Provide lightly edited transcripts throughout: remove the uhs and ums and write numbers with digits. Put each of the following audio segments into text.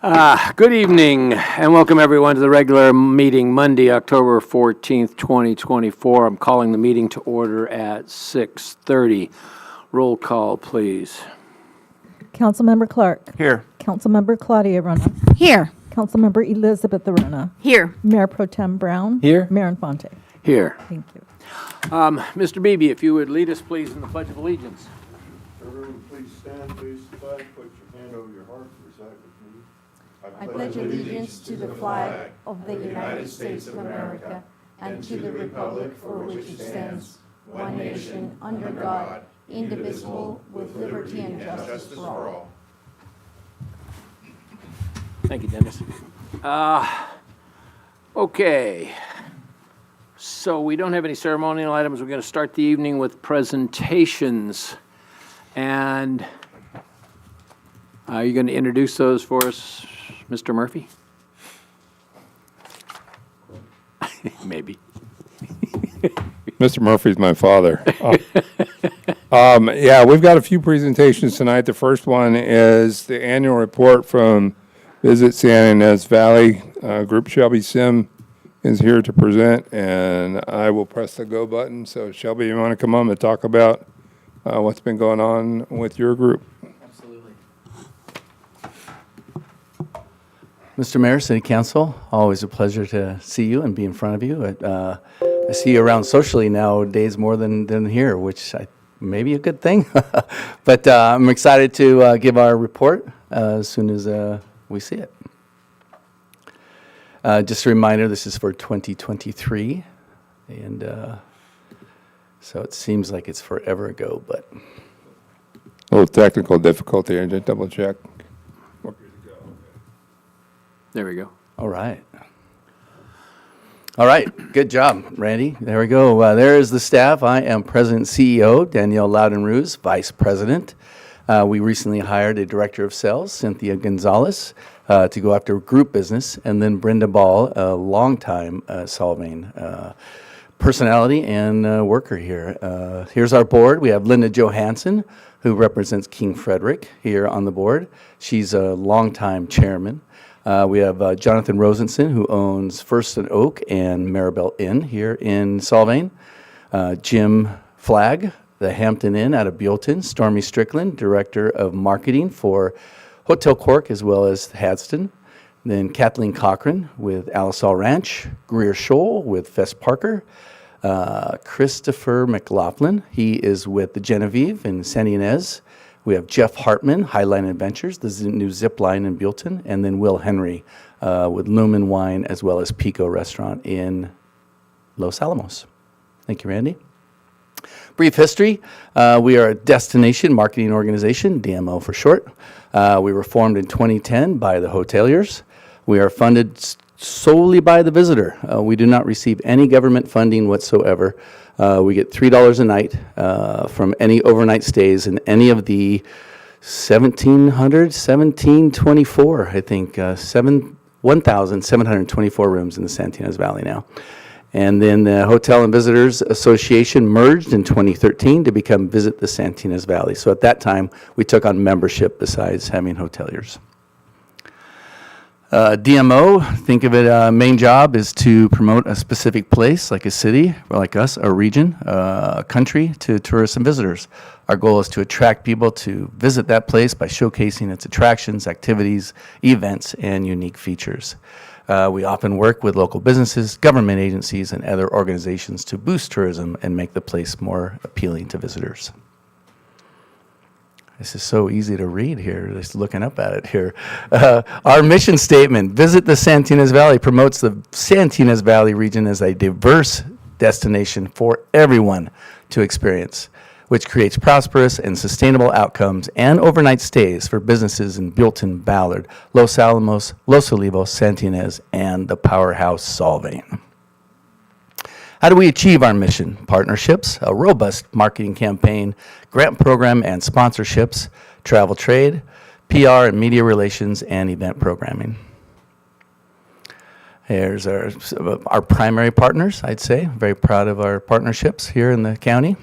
Good evening, and welcome everyone to the regular meeting Monday, October 14th, 2024. I'm calling the meeting to order at 6:30. Roll call, please. Councilmember Clark. Here. Councilmember Claudia Rona. Here. Councilmember Elizabeth Arona. Here. Mayor Pro Tem Brown. Here. Mayor Infante. Here. Thank you. Mr. Beebe, if you would lead us, please, in the Pledge of Allegiance. Everyone, please stand, face the flag, put your hand over your heart, and recite with me. I pledge allegiance to the flag of the United States of America and to the republic for which it stands, one nation, under God, indivisible, with liberty and justice for all. Thank you, Dennis. Okay. So we don't have any ceremonial items. We're going to start the evening with presentations. And are you going to introduce those for us, Mr. Murphy? Maybe. Mr. Murphy's my father. Yeah, we've got a few presentations tonight. The first one is the annual report from Visit San Ynez Valley. Group Shelby Sim is here to present, and I will press the go button. So Shelby, you want to come on and talk about what's been going on with your group? Absolutely. Mr. Mayor, City Council, always a pleasure to see you and be in front of you. I see you around socially nowadays more than here, which may be a good thing. But I'm excited to give our report as soon as we see it. Just a reminder, this is for 2023, and so it seems like it's forever ago, but. A little technical difficulty, I just double check. There we go. All right. All right, good job, Randy. There we go. There is the staff. I am President CEO, Danielle Loudon-Ruse, Vice President. We recently hired a Director of Sales, Cynthia Gonzalez, to go after group business, and then Brenda Ball, a longtime Solvang personality and worker here. Here's our board. We have Linda Johansson, who represents King Frederick here on the board. She's a longtime chairman. We have Jonathan Rosenson, who owns First and Oak and Maribel Inn here in Solvang. Jim Flagg, the Hampton Inn out of Buellton. Stormy Strickland, Director of Marketing for Hotel Cork as well as Hadston. Then Kathleen Cochran with Alisal Ranch. Greer Scholl with Fest Parker. Christopher McLaughlin, he is with the Genevieve in San Ynez. We have Jeff Hartman, Highline Adventures, the new zip line in Buellton. And then Will Henry with Lumen Wine as well as Pico Restaurant in Los Alamos. Thank you, Randy. Brief history. We are a destination marketing organization, DMO for short. We were formed in 2010 by the hoteliers. We are funded solely by the visitor. We do not receive any government funding whatsoever. We get $3 a night from any overnight stays in any of the 1,724, I think, 1,724 rooms in the San Ynez Valley now. And then the Hotel and Visitors Association merged in 2013 to become Visit the San Ynez Valley. So at that time, we took on membership besides having hoteliers. DMO, think of it, main job is to promote a specific place, like a city, or like us, a region, a country, to tourists and visitors. Our goal is to attract people to visit that place by showcasing its attractions, activities, events, and unique features. We often work with local businesses, government agencies, and other organizations to boost tourism and make the place more appealing to visitors. This is so easy to read here, just looking up at it here. Our mission statement, Visit the San Ynez Valley, promotes the San Ynez Valley region as a diverse destination for everyone to experience, which creates prosperous and sustainable outcomes and overnight stays for businesses in Buellton, Ballard, Los Alamos, Los Olivos, San Ynez, and the powerhouse Solvang. How do we achieve our mission? Partnerships, a robust marketing campaign, grant program and sponsorships, travel trade, PR and media relations, and event programming. Here's our primary partners, I'd say. Very proud of our partnerships here in the county,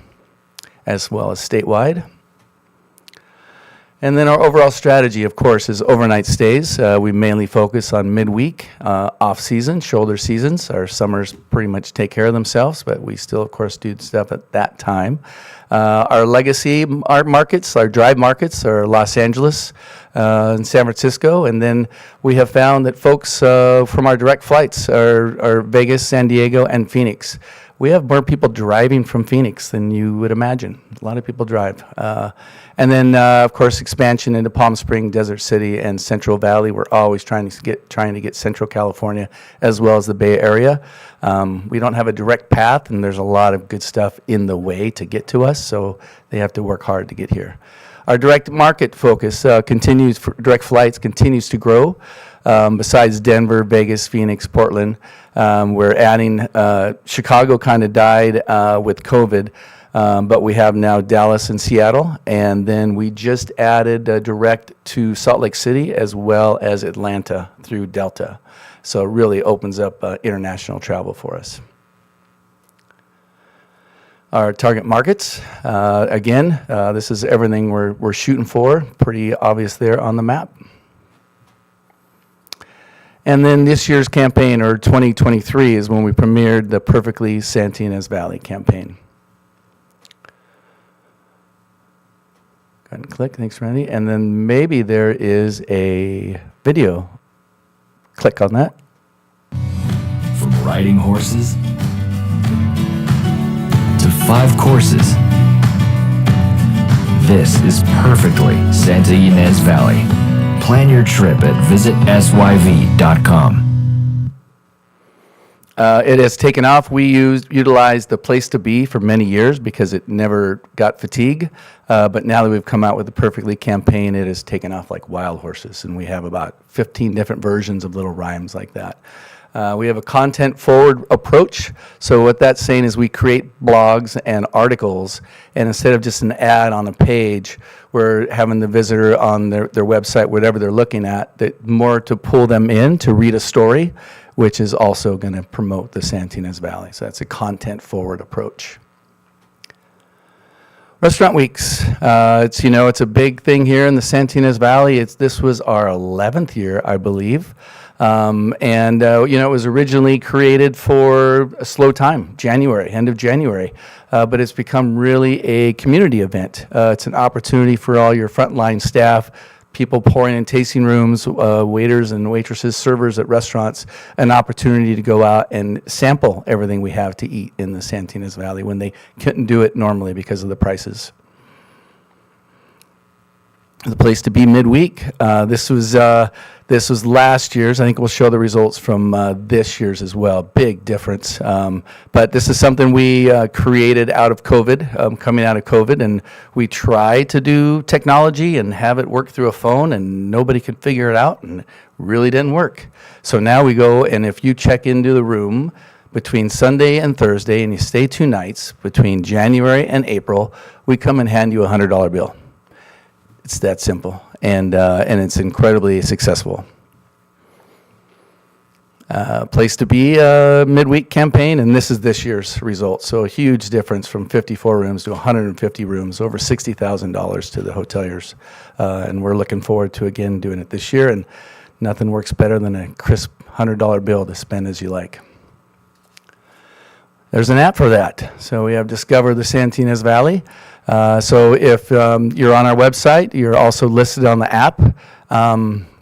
as well as statewide. And then our overall strategy, of course, is overnight stays. We mainly focus on midweek, off-season, shoulder seasons. Our summers pretty much take care of themselves, but we still, of course, do stuff at that time. Our legacy art markets, our drive markets, are Los Angeles and San Francisco. And then we have found that folks from our direct flights are Vegas, San Diego, and Phoenix. We have more people driving from Phoenix than you would imagine. A lot of people drive. And then, of course, expansion into Palm Springs, Desert City, and Central Valley. We're always trying to get Central California as well as the Bay Area. We don't have a direct path, and there's a lot of good stuff in the way to get to us, so they have to work hard to get here. Our direct market focus continues, direct flights continues to grow. Besides Denver, Vegas, Phoenix, Portland, we're adding, Chicago kind of died with COVID, but we have now Dallas and Seattle, and then we just added direct to Salt Lake City as well as Atlanta through Delta. So it really opens up international travel for us. Our target markets, again, this is everything we're shooting for, pretty obvious there on the map. And then this year's campaign, or 2023, is when we premiered the Perfectly Santa Ynez Valley campaign. Go ahead and click, thanks Randy. And then maybe there is a video. Click on that. From riding horses to 5 courses, this is Perfectly Santa Ynez Valley. Plan your trip at visitsyv.com. It has taken off. We utilized the Place to Be for many years because it never got fatigue. But now that we've come out with the Perfectly campaign, it has taken off like wild horses. And we have about 15 different versions of little rhymes like that. We have a content-forward approach. So what that's saying is we create blogs and articles, and instead of just an ad on a page, we're having the visitor on their website, whatever they're looking at, that more to pull them in to read a story, which is also going to promote the Santa Ynez Valley. So that's a content-forward approach. Restaurant Weeks, it's a big thing here in the Santa Ynez Valley. This was our 11th year, I believe. It was originally created for a slow time, end of January, but it's become really a community event. It's an opportunity for all your frontline staff, people pouring in tasting rooms, waiters and waitresses, servers at restaurants, an opportunity to go out and sample everything we have to eat in the Santa Ynez Valley when they couldn't do it normally because of the prices. The Place to Be midweek. This was last year's. I think we'll show the results from this year's as well. Big difference. But this is something we created out of COVID, coming out of COVID, and we tried to do technology and have it work through a phone, and nobody could figure it out, and it really didn't work. So now we go, and if you check into the room between Sunday and Thursday, and you stay 2 nights between January and April, we come and hand you a $100 bill. It's that simple, and it's incredibly successful. Place to Be midweek campaign, and this is this year's results. So a huge difference from 54 rooms to 150 rooms, over $60,000 to the hoteliers. And we're looking forward to, again, doing it this year, and nothing works better than a crisp $100 bill to spend as you like. There's an app for that. So we have Discover the Santa Ynez Valley. So if you're on our website, you're also listed on the app.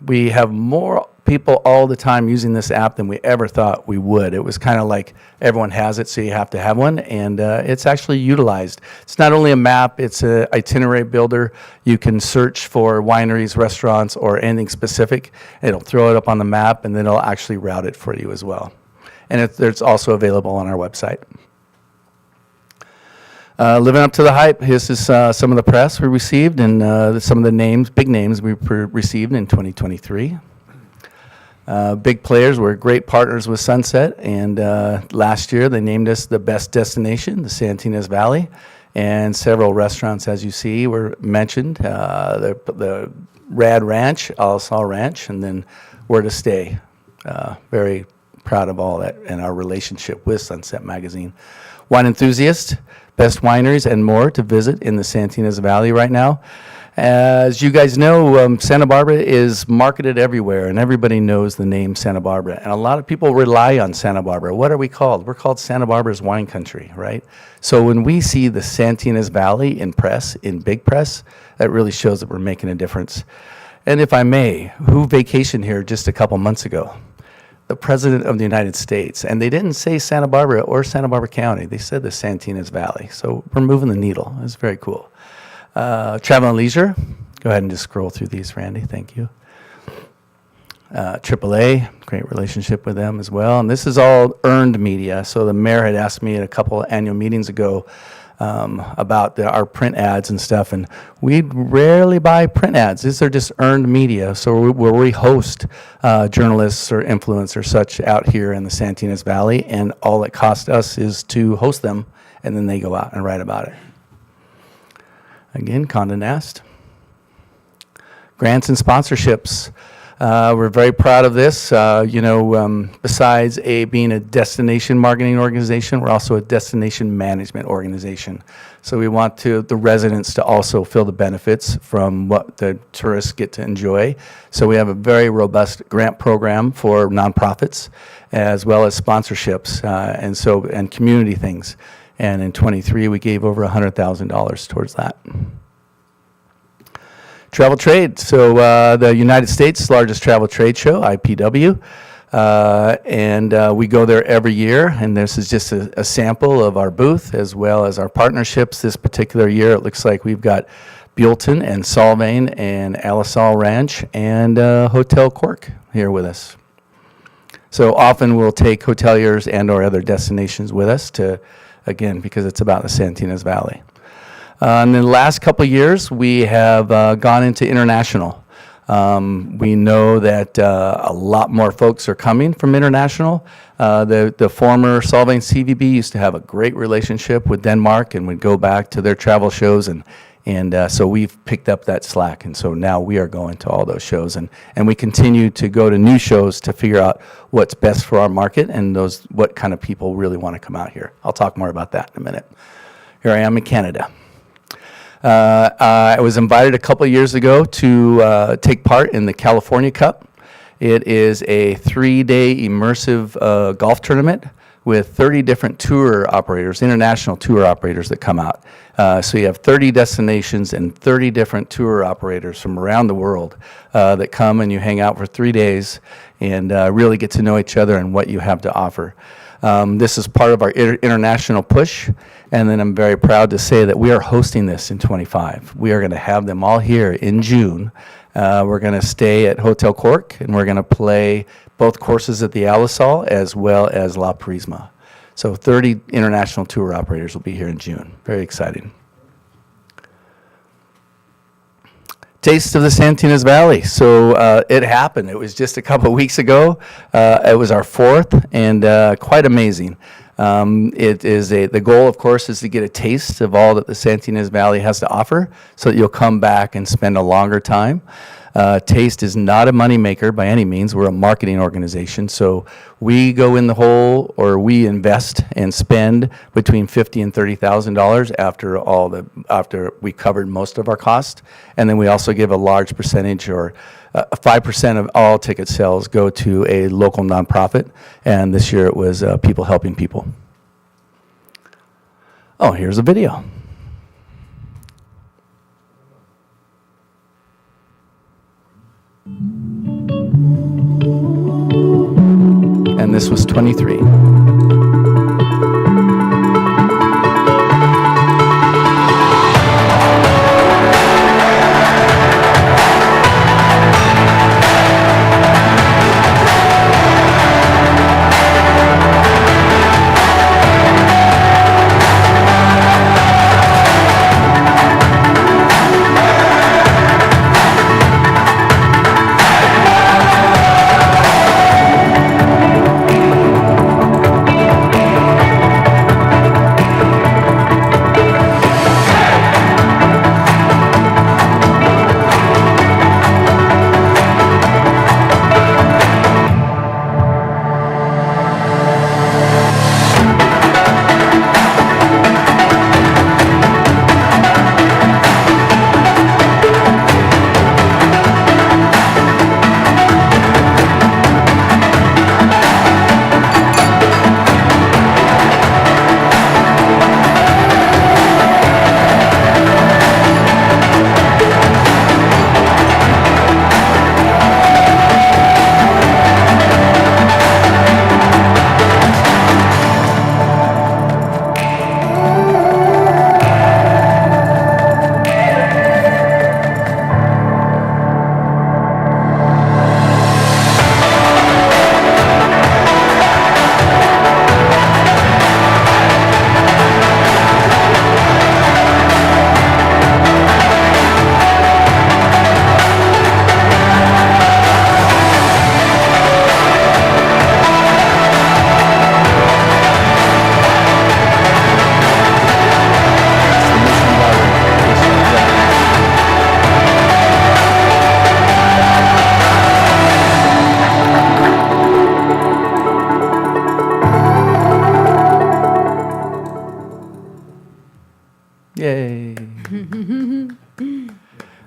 We have more people all the time using this app than we ever thought we would. It was kind of like everyone has it, so you have to have one, and it's actually utilized. It's not only a map, it's an itinerary builder. You can search for wineries, restaurants, or anything specific. It'll throw it up on the map, and then it'll actually route it for you as well. And it's also available on our website. Living up to the hype, this is some of the press we received and some of the big names we received in 2023. Big players, we're great partners with Sunset, and last year they named us the best destination, the Santa Ynez Valley, and several restaurants, as you see, were mentioned. The Rad Ranch, Alisal Ranch, and then Where to Stay. Very proud of all that and our relationship with Sunset Magazine. Wine Enthusiast, best wineries and more to visit in the Santa Ynez Valley right now. As you guys know, Santa Barbara is marketed everywhere, and everybody knows the name Santa Barbara. And a lot of people rely on Santa Barbara. What are we called? We're called Santa Barbara's wine country, right? So when we see the Santa Ynez Valley in press, in big press, that really shows that we're making a difference. And if I may, who vacationed here just a couple months ago? The President of the United States. And they didn't say Santa Barbara or Santa Barbara County. They said the Santa Ynez Valley. So we're moving the needle. It's very cool. Travel and Leisure. Go ahead and just scroll through these, Randy. Thank you. AAA, great relationship with them as well. And this is all earned media. So the mayor had asked me at a couple of annual meetings ago about our print ads and stuff, and we rarely buy print ads. These are just earned media. So where we host journalists or influencers such out here in the Santa Ynez Valley, and all it costs us is to host them, and then they go out and write about it. Again, Condé Nast. Grants and sponsorships. We're very proud of this. Besides being a destination marketing organization, we're also a destination management organization. So we want the residents to also feel the benefits from what the tourists get to enjoy. So we have a very robust grant program for nonprofits, as well as sponsorships, and community things. And in '23, we gave over $100,000 towards that. Travel trade. So the United States' largest travel trade show, IPW, and we go there every year. And this is just a sample of our booth as well as our partnerships. This particular year, it looks like we've got Buellton and Solvang and Alisal Ranch and Hotel Cork here with us. So often we'll take hoteliers and or other destinations with us to, again, because it's about the Santa Ynez Valley. In the last couple of years, we have gone into international. We know that a lot more folks are coming from international. The former Solvang CVB used to have a great relationship with Denmark and would go back to their travel shows, and so we've picked up that slack, and so now we are going to all those shows, and we continue to go to new shows to figure out what's best for our market and what kind of people really want to come out here. I'll talk more about that in a minute. Here I am in Canada. I was invited a couple of years ago to take part in the California Cup. It is a 3-day immersive golf tournament with 30 different tour operators, international tour operators that come out. So you have 30 destinations and 30 different tour operators from around the world that come, and you hang out for 3 days and really get to know each other and what you have to offer. This is part of our international push, and then I'm very proud to say that we are hosting this in '25. We are going to have them all here in June. We're going to stay at Hotel Cork, and we're going to play both courses at the Alisal as well as La Prisma. So 30 international tour operators will be here in June. Very exciting. Taste of the Santa Ynez Valley. So it happened. It was just a couple of weeks ago. It was our 4th, and quite amazing. The goal, of course, is to get a taste of all that the Santa Ynez Valley has to offer, so that you'll come back and spend a longer time. Taste is not a moneymaker by any means. We're a marketing organization, so we go in the hole, or we invest and spend between $50,000 and $30,000 after we covered most of our cost, and then we also give a large percentage, or 5% of all ticket sales go to a local nonprofit, and this year it was People Helping People. Oh, here's a video. And this was 23.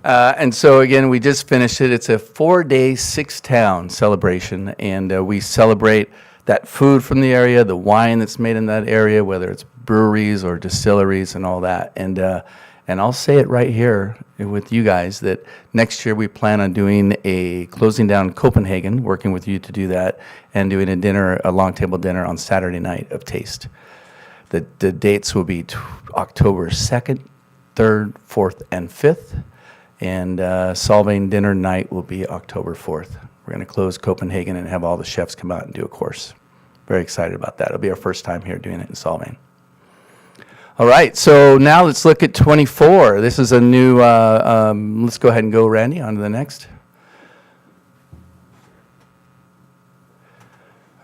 And so again, we just finished it. It's a 4-day, 6-town celebration, and we celebrate that food from the area, the wine that's made in that area, whether it's breweries or distilleries and all that. And I'll say it right here with you guys that next year we plan on doing closing down Copenhagen, working with you to do that, and doing a long table dinner on Saturday night of taste. The dates will be October 2nd, 3rd, 4th, and 5th. And Solvang dinner night will be October 4th. We're going to close Copenhagen and have all the chefs come out and do a course. Very excited about that. It'll be our first time here doing it in Solvang. All right, so now let's look at 24. This is a new, let's go ahead and go, Randy, on to the next.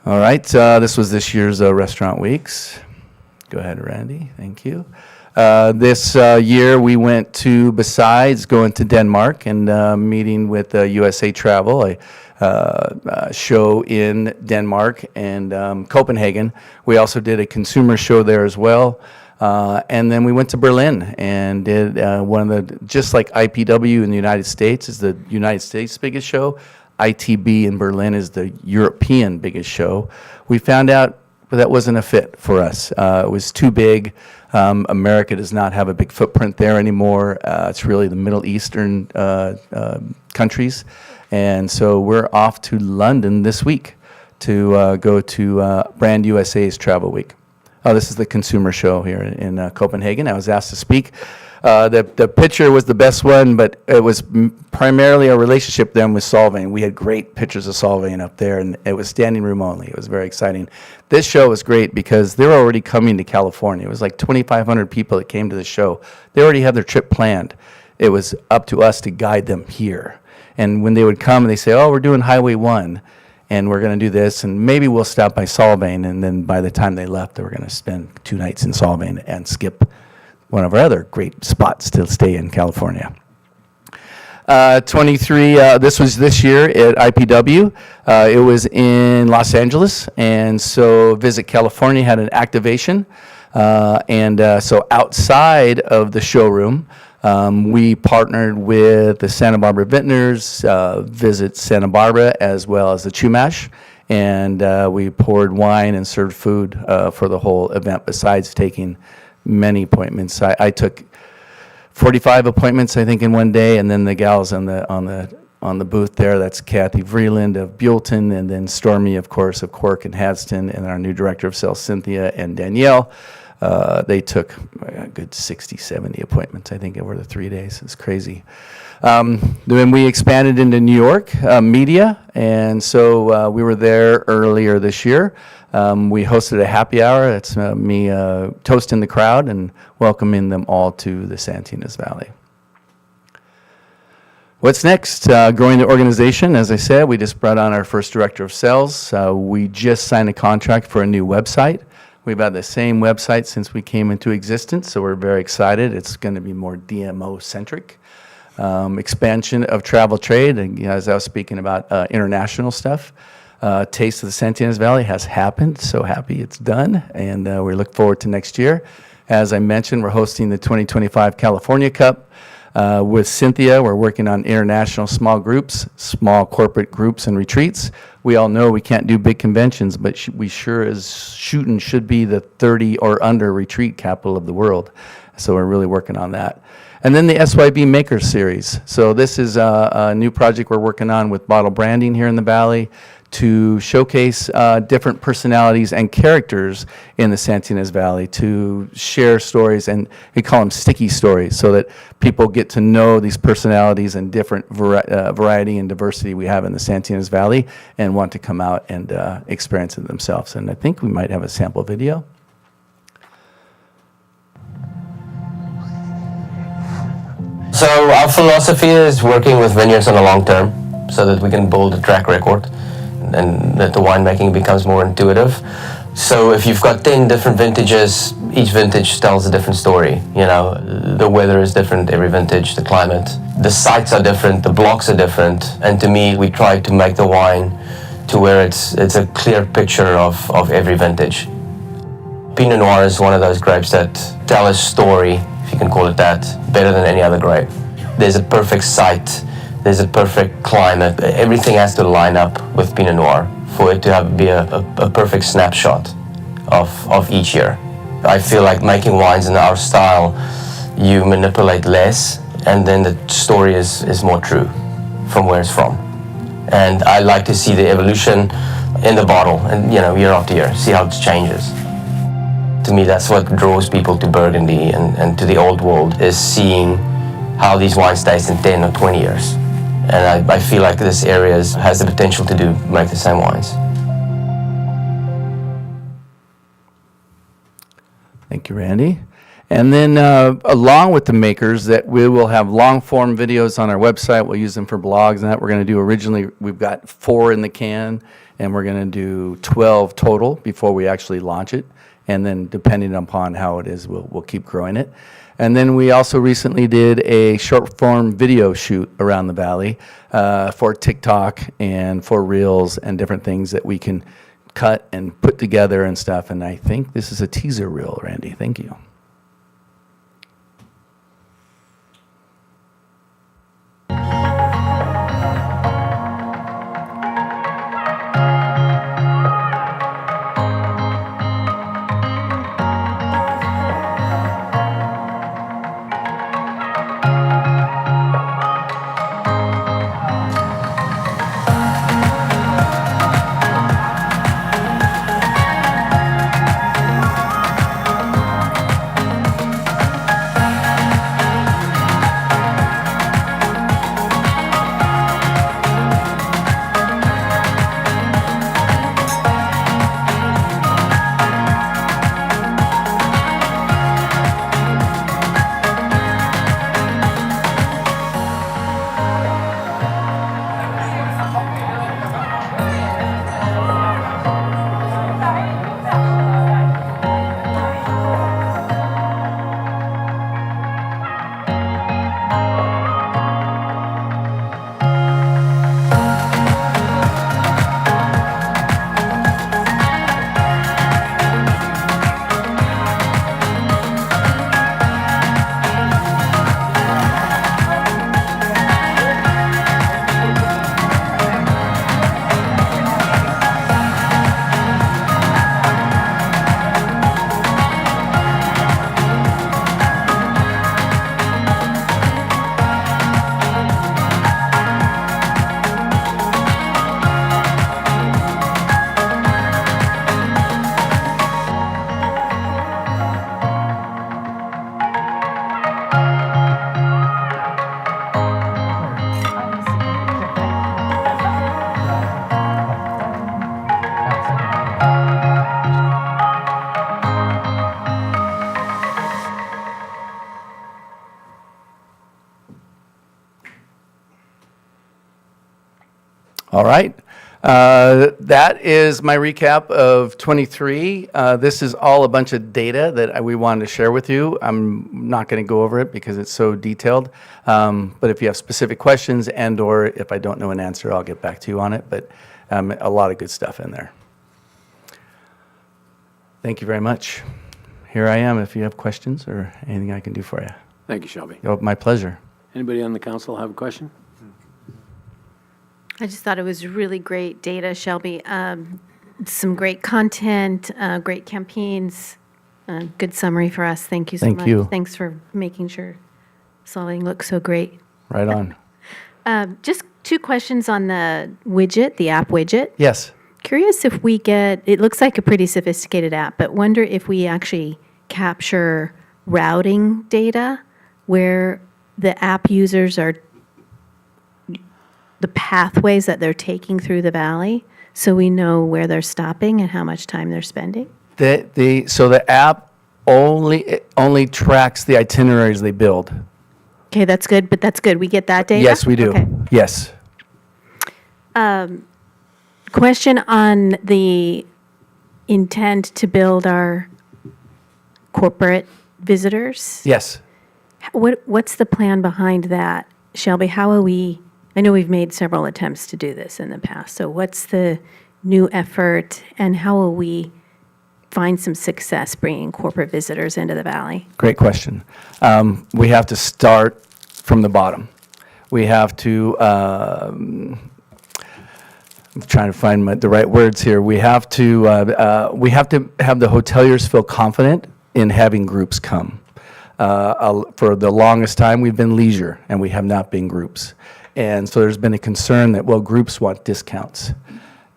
All right, this was this year's Restaurant Weeks. Go ahead, Randy, thank you. This year we went to, besides going to Denmark and meeting with USA Travel, a show in Denmark and Copenhagen. We also did a consumer show there as well. And then we went to Berlin and did one of the, just like IPW in the United States is the United States' biggest show, ITB in Berlin is the European biggest show. We found out that wasn't a fit for us. It was too big. America does not have a big footprint there anymore. It's really the Middle Eastern countries. And so we're off to London this week to go to Brand USA's Travel Week. This is the consumer show here in Copenhagen. I was asked to speak. The picture was the best one, but it was primarily a relationship then with Solvang. We had great pictures of Solvang up there, and it was standing room only. It was very exciting. This show was great because they were already coming to California. It was like 2,500 people that came to the show. They already had their trip planned. It was up to us to guide them here. And when they would come, and they say, "Oh, we're doing Highway 1. And we're going to do this, and maybe we'll stop by Solvang." And then by the time they left, they were going to spend 2 nights in Solvang and skip one of our other great spots to stay in California. 23, this was this year at IPW. It was in Los Angeles, and so Visit California had an activation. So outside of the showroom, we partnered with the Santa Barbara Vintners, Visit Santa Barbara, as well as the Chumash, and we poured wine and served food for the whole event, besides taking many appointments. I took 45 appointments, I think, in one day, and then the gals on the booth there, that's Kathy Vreeland of Buellton, and then Stormy, of course, of Cork and Hadston, and our new director of sales, Cynthia and Danielle. They took a good 60, 70 appointments, I think, over the 3 days. It's crazy. Then we expanded into New York media, and so we were there earlier this year. We hosted a happy hour. It's me toasting the crowd and welcoming them all to the Santa Ynez Valley. What's next? Growing the organization. As I said, we just brought on our first director of sales. We just signed a contract for a new website. We've had the same website since we came into existence, so we're very excited. It's going to be more DMO-centric. Expansion of travel trade, and as I was speaking about international stuff. Taste of the Santa Ynez Valley has happened. So happy it's done, and we look forward to next year. As I mentioned, we're hosting the 2025 California Cup with Cynthia. We're working on international small groups, small corporate groups and retreats. We all know we can't do big conventions, but we sure as shooting should be the 30 or under retreat capital of the world. So we're really working on that. And then the SYB Maker Series. So this is a new project we're working on with Bottle Branding here in the Valley to showcase different personalities and characters in the Santa Ynez Valley, to share stories, and we call them sticky stories, so that people get to know these personalities and different variety and diversity we have in the Santa Ynez Valley, and want to come out and experience it themselves. And I think we might have a sample video. So our philosophy is working with vineyards on the long term, so that we can build a track record and that the winemaking becomes more intuitive. So if you've got 10 different vintages, each vintage tells a different story. You know, the weather is different every vintage, the climate, the sites are different, the blocks are different. And to me, we try to make the wine to where it's a clear picture of every vintage. Pinot Noir is one of those grapes that tell a story. If you can call it that, better than any other grape. There's a perfect site, there's a perfect climate. Everything has to line up with Pinot Noir for it to be a perfect snapshot of each year. I feel like making wines in our style, you manipulate less, and then the story is more true from where it's from. And I like to see the evolution in the bottle, and year after year, see how it changes. To me, that's what draws people to Burgundy and to the old world, is seeing how these wines taste in 10 or 20 years. And I feel like this area has the potential to make the same wines. Thank you, Randy. And then along with the makers, that we will have long-form videos on our website. We'll use them for blogs and that. We're going to do originally, we've got 4 in the can, and we're going to do 12 total before we actually launch it. And then depending upon how it is, we'll keep growing it. And then we also recently did a short-form video shoot around the valley for TikTok and for Reels and different things that we can cut and put together and stuff. And I think this is a teaser reel, Randy. Thank you. All right. That is my recap of 23. This is all a bunch of data that we wanted to share with you. I'm not going to go over it because it's so detailed. But if you have specific questions and/or if I don't know an answer, I'll get back to you on it. But a lot of good stuff in there. Thank you very much. Here I am if you have questions or anything I can do for you. Thank you, Shelby. Oh, my pleasure. Anybody on the council have a question? I just thought it was really great data, Shelby. Some great content, great campaigns, good summary for us. Thank you so much. Thank you. Thanks for making sure Solvang looks so great. Right on. Just 2 questions on the widget, the app widget. Yes. Curious if we get, it looks like a pretty sophisticated app, but wonder if we actually capture routing data where the app users are, the pathways that they're taking through the valley, so we know where they're stopping and how much time they're spending? So the app only tracks the itineraries they build. Okay, that's good, but that's good. We get that data? Yes, we do. Okay. Yes. Question on the intent to build our corporate visitors? Yes. What's the plan behind that, Shelby? How are we, I know we've made several attempts to do this in the past, so what's the new effort and how will we find some success bringing corporate visitors into the valley? Great question. We have to start from the bottom. We have to, I'm trying to find the right words here. We have to have the hoteliers feel confident in having groups come. For the longest time, we've been leisure, and we have not been groups. And so there's been a concern that, well, groups want discounts.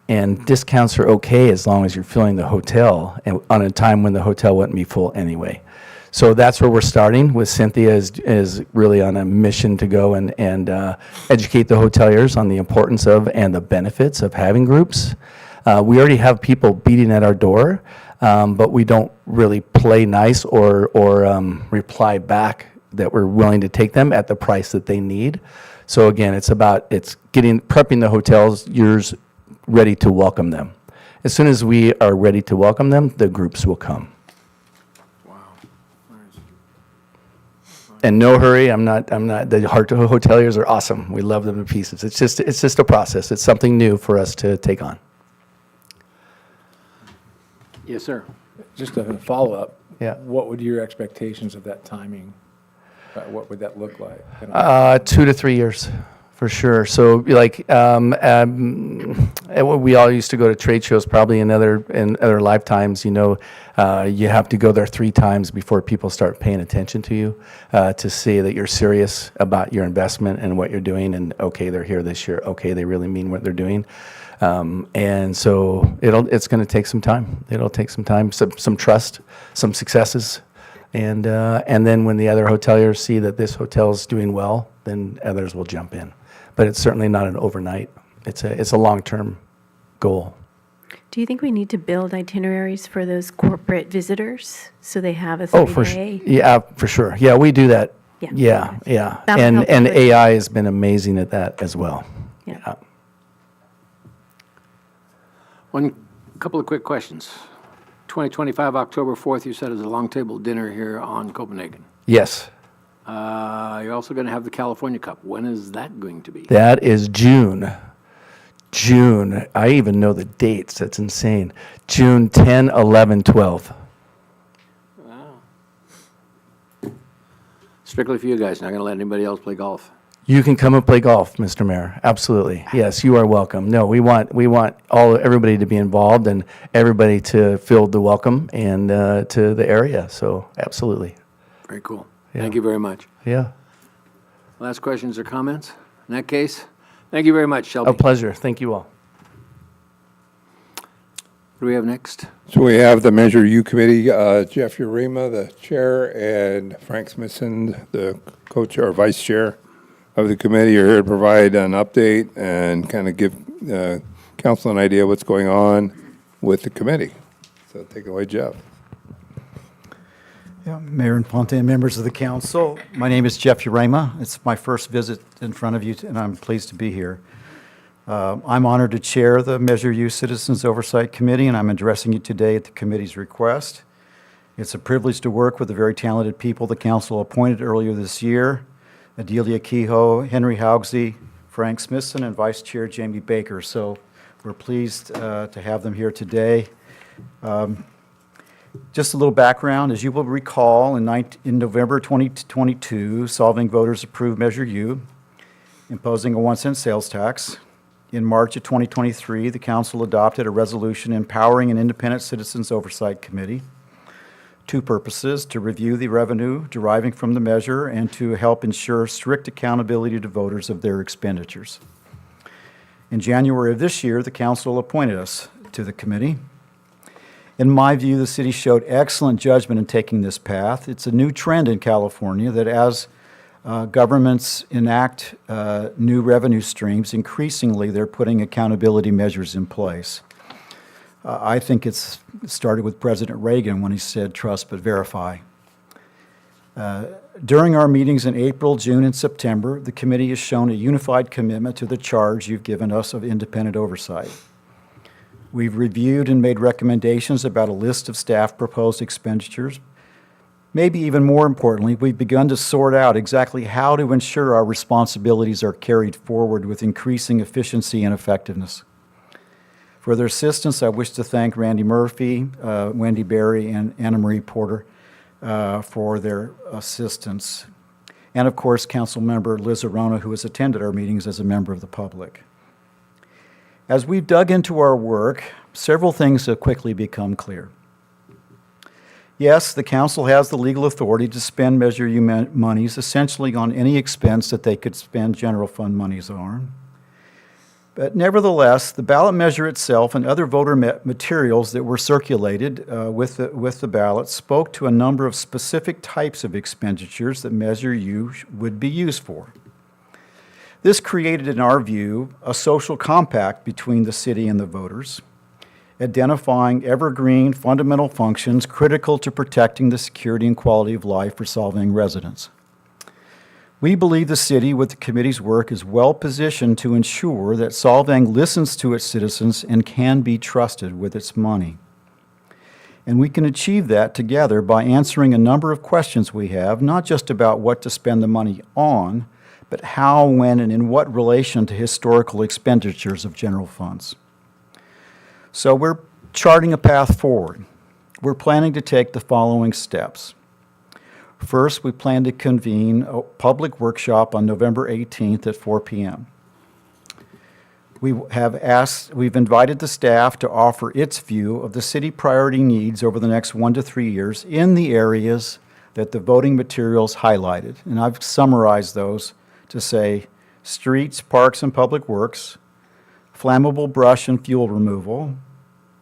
And discounts are okay as long as you're filling the hotel and on a time when the hotel wouldn't be full anyway. So that's where we're starting with Cynthia is really on a mission to go and educate the hoteliers on the importance of and the benefits of having groups. We already have people beating at our door, but we don't really play nice or reply back that we're willing to take them at the price that they need. So again, it's prepping the hotels, yours ready to welcome them. As soon as we are ready to welcome them, the groups will come. And no hurry, the hoteliers are awesome. We love them to pieces. It's just a process. It's something new for us to take on. Yes, sir. Just a follow-up. Yeah. What would your expectations of that timing, what would that look like? 2 to 3 years, for sure. So like, we all used to go to trade shows probably in other lifetimes, you have to go there 3 times before people start paying attention to you, to see that you're serious about your investment and what you're doing, and okay, they're here this year, okay, they really mean what they're doing. And so it's going to take some time. It'll take some time, some trust, some successes. And then when the other hoteliers see that this hotel is doing well, then others will jump in. But it's certainly not an overnight. It's a long-term goal. Do you think we need to build itineraries for those corporate visitors so they have a Oh, for sure. 3-day? Yeah, for sure. Yeah, we do that. Yeah. Yeah. That would help And with- AI has been amazing at that as well. Yeah. One couple of quick questions. 2025, October 4th, you said is a long table dinner here on Copenhagen. Yes, You're also going to have the California Cup. When is that going to be? that is June. June. I even know the dates. That's insane. June 10, 11, 12. Strictly for you guys. Not going to let anybody else play golf. You can come and play golf, Mr. Mayor. Absolutely. Yes, you are welcome. No, we want everybody to be involved and everybody to feel the welcome and to the area. So absolutely. Very cool. Thank you very much. Yeah. Last questions or comments? In that case, thank you very much, Shelby. A pleasure. Thank you all. What do we have next? So we have the Measure U Committee, Jeff Urema, the chair, and Frank Smithson, the co-chair or vice chair of the committee, are here to provide an update and kind of give council an idea what's going on with the committee. So take it away, Jeff. Yeah, Mayor and Ponte and members of the council, my name is Jeff Urema. It's my first visit in front of you, and I'm pleased to be here. I'm honored to chair the Measure U Citizens Oversight Committee, and I'm addressing you today at the committee's request. It's a privilege to work with the very talented people the council appointed earlier this year: Adelia Kehoe, Henry Haugsey, Frank Smithson, and Vice Chair Jamie Baker. So we're pleased to have them here today. Just a little background. As you will recall, in November 2022, Solvang voters approved Measure U, imposing a 1-cent sales tax. In March of 2023, the council adopted a resolution empowering an independent citizens oversight committee. 2 purposes: to review the revenue deriving from the measure and to help ensure strict accountability to voters of their expenditures. In January of this year, the council appointed us to the committee. In my view, the city showed excellent judgment in taking this path. It's a new trend in California that as governments enact new revenue streams, increasingly they're putting accountability measures in place. I think it started with President Reagan when he said, "Trust but verify." During our meetings in April, June, and September, the committee has shown a unified commitment to the charge you've given us of independent oversight. We've reviewed and made recommendations about a list of staff proposed expenditures. Maybe even more importantly, we've begun to sort out exactly how to ensure our responsibilities are carried forward with increasing efficiency and effectiveness. For their assistance, I wish to thank Randy Murphy, Wendy Berry, and Anna Marie Porter for their assistance. And of course, Councilmember Liz Arona, who has attended our meetings as a member of the public. As we've dug into our work, several things have quickly become clear. Yes, the council has the legal authority to spend Measure U monies essentially on any expense that they could spend general fund monies on. But nevertheless, the ballot measure itself and other voter materials that were circulated with the ballot spoke to a number of specific types of expenditures that Measure U would be used for. This created, in our view, a social compact between the city and the voters, identifying evergreen fundamental functions critical to protecting the security and quality of life for Solvang residents. We believe the city, with the committee's work, is well positioned to ensure that Solvang listens to its citizens and can be trusted with its money. And we can achieve that together by answering a number of questions we have, not just about what to spend the money on, but how, when, and in what relation to historical expenditures of general funds. So we're charting a path forward. We're planning to take the following steps. First, we plan to convene a public workshop on November 18th at 4 p.m. We've invited the staff to offer its view of the city priority needs over the next 1 to 3 years in the areas that the voting materials highlighted. And I've summarized those to say streets, parks, and public works, flammable brush and fuel removal,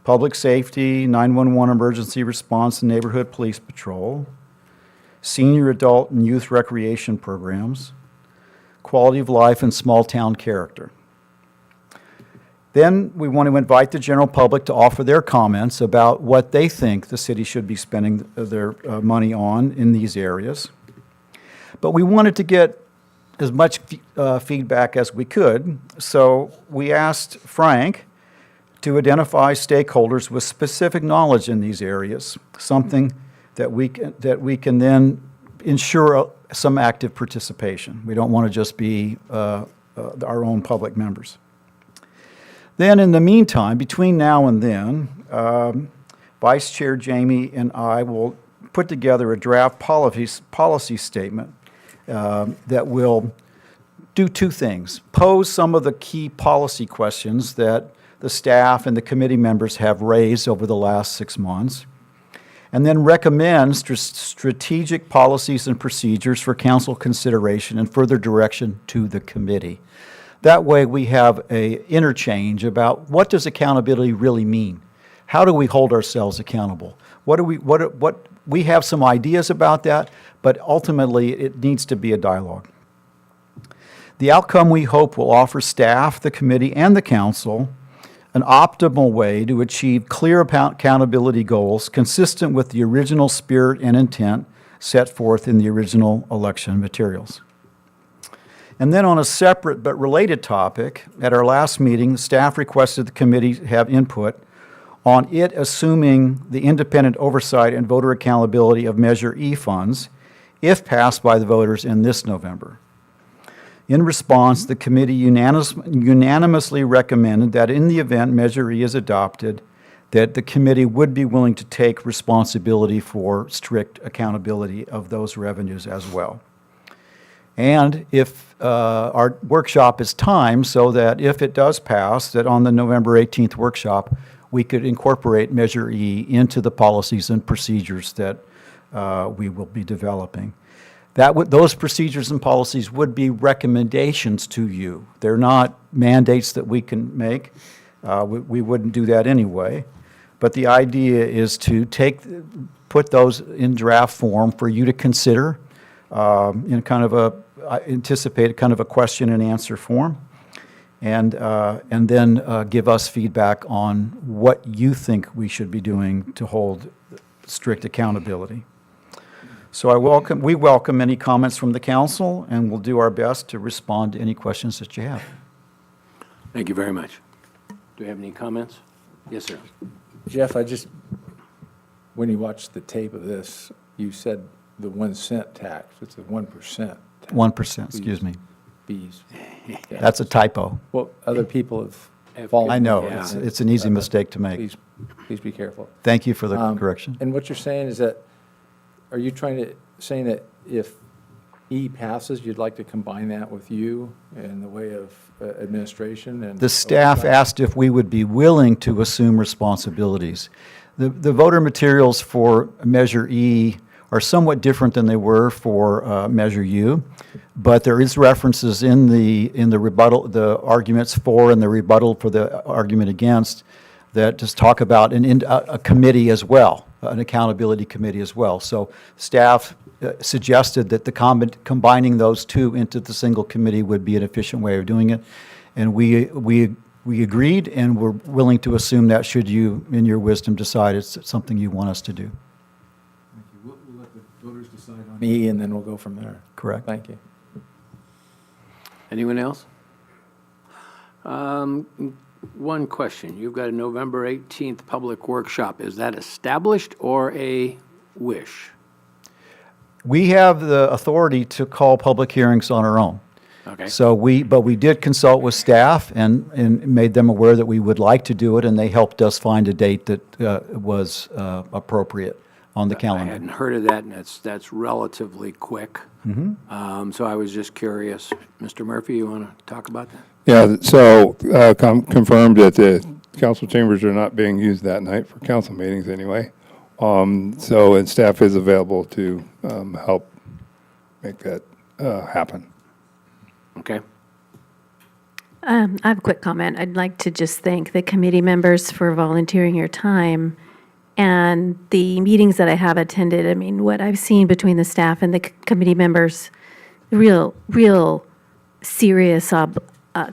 public safety, 911 emergency response and neighborhood police patrol, senior, adult, and youth recreation programs, quality of life, and small town character. Then we want to invite the general public to offer their comments about what they think the city should be spending their money on in these areas. But we wanted to get as much feedback as we could, so we asked Frank to identify stakeholders with specific knowledge in these areas, something that we can then ensure some active participation. We don't want to just be our own public members. Then in the meantime, between now and then, Vice Chair Jamie and I will put together a draft policy statement that will do two things: pose some of the key policy questions that the staff and the committee members have raised over the last 6 months, and then recommend strategic policies and procedures for council consideration and further direction to the committee. That way we have an interchange about what does accountability really mean? How do we hold ourselves accountable? We have some ideas about that, but ultimately it needs to be a dialogue. The outcome, we hope, will offer staff, the committee, and the council an optimal way to achieve clear accountability goals consistent with the original spirit and intent set forth in the original election materials. And then on a separate but related topic, at our last meeting, staff requested the committee have input on it assuming the independent oversight and voter accountability of Measure E funds if passed by the voters in this November. In response, the committee unanimously recommended that in the event Measure E is adopted, that the committee would be willing to take responsibility for strict accountability of those revenues as well. And if our workshop is timed so that if it does pass, that on the November 18th workshop, we could incorporate Measure E into the policies and procedures that we will be developing. Those procedures and policies would be recommendations to you. They're not mandates that we can make. We wouldn't do that anyway. But the idea is to put those in draft form for you to consider in kind of anticipate kind of a question and answer form, and then give us feedback on what you think we should be doing to hold strict accountability. So we welcome any comments from the council, and we'll do our best to respond to any questions that you have. Thank you very much. Do you have any comments? Yes, sir. Jeff, when you watched the tape of this, you said the 1 cent tax. It's a 1% tax. 1%, excuse me. Fees. That's a typo. Well, other people have I know, Yeah. it's an easy mistake to make. Please be careful. Thank you for the correction. And what you're saying is that, are you saying that if E passes, you'd like to combine that with you in the way of administration and? The staff asked if we would be willing to assume responsibilities. The voter materials for Measure E are somewhat different than they were for Measure U, but there is references in the rebuttal, the arguments for and the rebuttal for the argument against, that just talk about a committee as well, an accountability committee as well. So staff suggested that combining those two into the single committee would be an efficient way of doing it. And we agreed, and we're willing to assume that should you, in your wisdom, decide it's something you want us to do. We'll let the voters decide on E, and then we'll go from there. Correct. Thank you. Anyone else? One question. You've got a November 18th public workshop. Is that established or a wish? We have the authority to call public hearings on our own. Okay. So but we did consult with staff and made them aware that we would like to do it, and they helped us find a date that was appropriate on the I calendar. hadn't heard of that, and that's relatively quick. So I was just curious. Mr. Murphy, you want to talk about that? Yeah, so confirmed that the council chambers are not being used that night for council meetings anyway. And staff is available to help make that happen. Okay. I have a quick comment. I'd like to just thank the committee members for volunteering your time and the meetings that I have attended. I mean, what I've seen between the staff and the committee members, real serious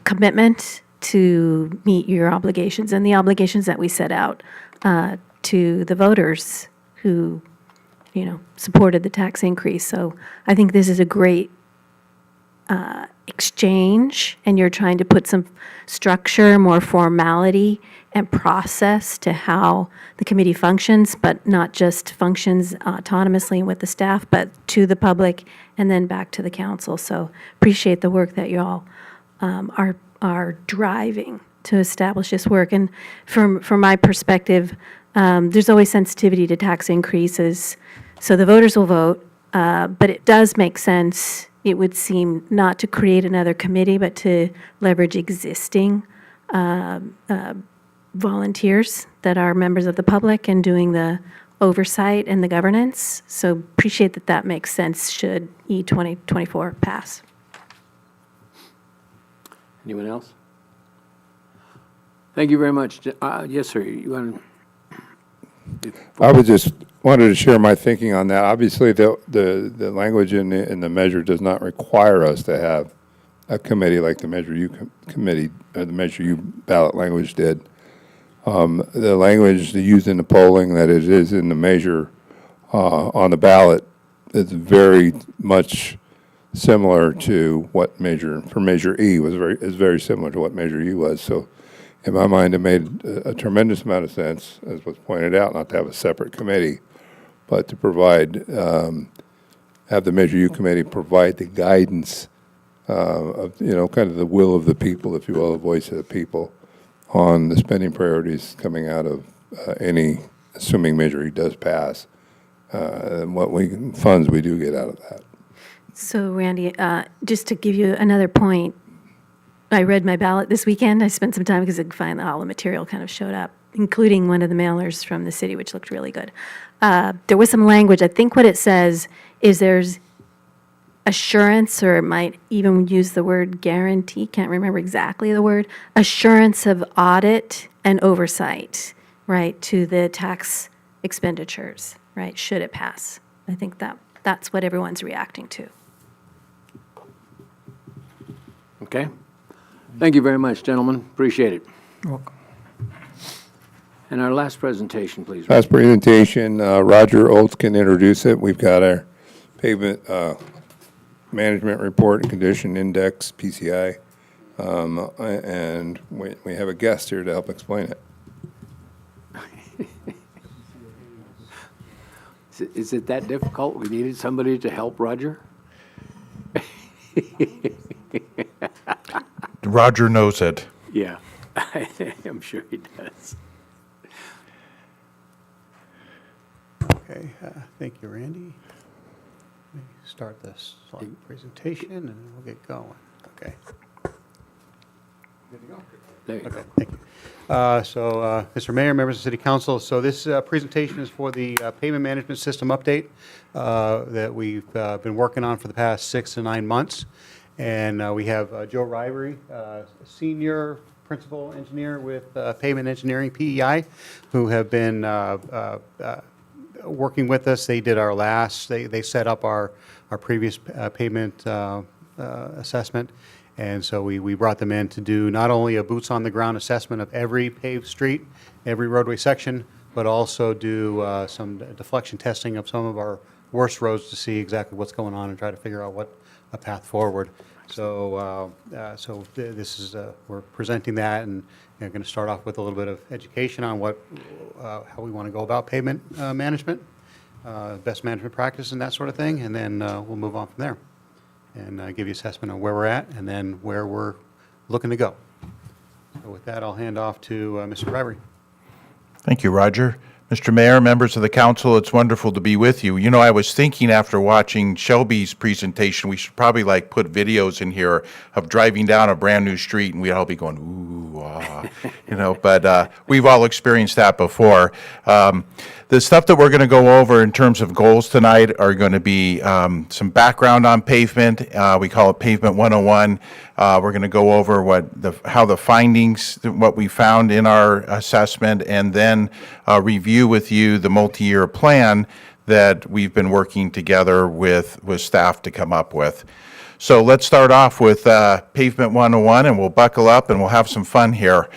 commitment to meet your obligations and the obligations that we set out to the voters who, supported the tax increase. So I think this is a great exchange, and you're trying to put some structure, more formality, and process to how the committee functions, but not just functions autonomously with the staff, but to the public and then back to the council. So appreciate the work that you all are driving to establish this work. And from my perspective, there's always sensitivity to tax increases. So the voters will vote, but it does make sense, it would seem, not to create another committee, but to leverage existing volunteers that are members of the public and doing the oversight and the governance. So appreciate that makes sense should E 2024 pass. Anyone else? Thank you very much. Yes, sir. You want I wanted to share my thinking on that. Obviously, the language in the measure does not require us to have a committee like the Measure U committee, or the Measure U ballot language did. The language used in the polling that it is in the measure on the ballot is very much similar to what Measure E is very similar to what Measure U was. So in my mind, it made a tremendous amount of sense, as was pointed out, not to have a separate committee, but to provide, have the Measure U committee provide the guidance of, kind of the will of the people, if you will, the voice of the people, on the spending priorities coming out of assuming Measure E does pass, and what funds we do get out of that. So Randy, just to give you another point, I read my ballot this weekend. I spent some time because I could find all the material kind of showed up, including one of the mailers from the city, which looked really good. There was some language. I think what it says is there's assurance, or it might even use the word guarantee, can't remember exactly the word, assurance of audit and oversight, right, to the tax expenditures, right, should it pass. I think that's what everyone's reacting to. Okay. Thank you very much, gentlemen. Appreciate it. You're welcome. And our last presentation, please. Last presentation, Roger Olds can introduce it. We've got our pavement management report and condition index, PCI, and we have a guest here to help explain it. Is it that difficult? We needed somebody to help Roger? Roger knows it. Yeah. I'm sure he does. Okay, thank you, Randy. Let me start this slide presentation and then we'll get going. Okay. Good to go? There you go. Okay, thank you. Mr. Mayor, members of the City Council, so this presentation is for the payment management system update that we've been working on for the past 6 to 9 months. And we have Joe Rivery, Senior Principal Engineer with Pavement Engineering, PEI, who have been working with us. They did our last, they set up our previous pavement assessment. And so we brought them in to do not only a boots-on-the-ground assessment of every paved street, every roadway section, but also do some deflection testing of some of our worst roads to see exactly what's going on and try to figure out what a path forward. So, this is, we're presenting that, and going to start off with a little bit of education on how we want to go about pavement management, best management practice and that sort of thing, and then we'll move on from there and give you assessment on where we're at and then where we're looking to go. So with that, I'll hand off to Mr. Rivery. Thank you, Roger. Mr. Mayor, members of the council, it's wonderful to be with you. You know, I was thinking after watching Shelby's presentation, we should probably like put videos in here of driving down a brand new street and we'd all be going, ooh, ah, you know, but we've all experienced that before. The stuff that we're going to go over in terms of goals tonight are going to be some background on pavement. We call it Pavement 101. We're going to go over how the findings, what we found in our assessment, and then review with you the multi-year plan that we've been working together with staff to come up with. So let's start off with Pavement 101, and we'll buckle up and we'll have some fun here.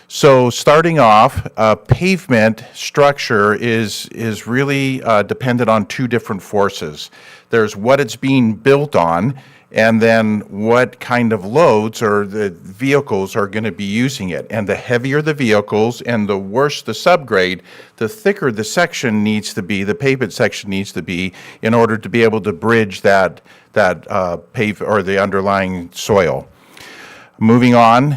So starting off, pavement structure is really dependent on two different forces. There's what it's being built on, and then what kind of loads or the vehicles are going to be using it. And the heavier the vehicles and the worse the subgrade, the thicker the section needs to be, the pavement section needs to be, in order to be able to bridge that pave or the underlying soil. Moving on,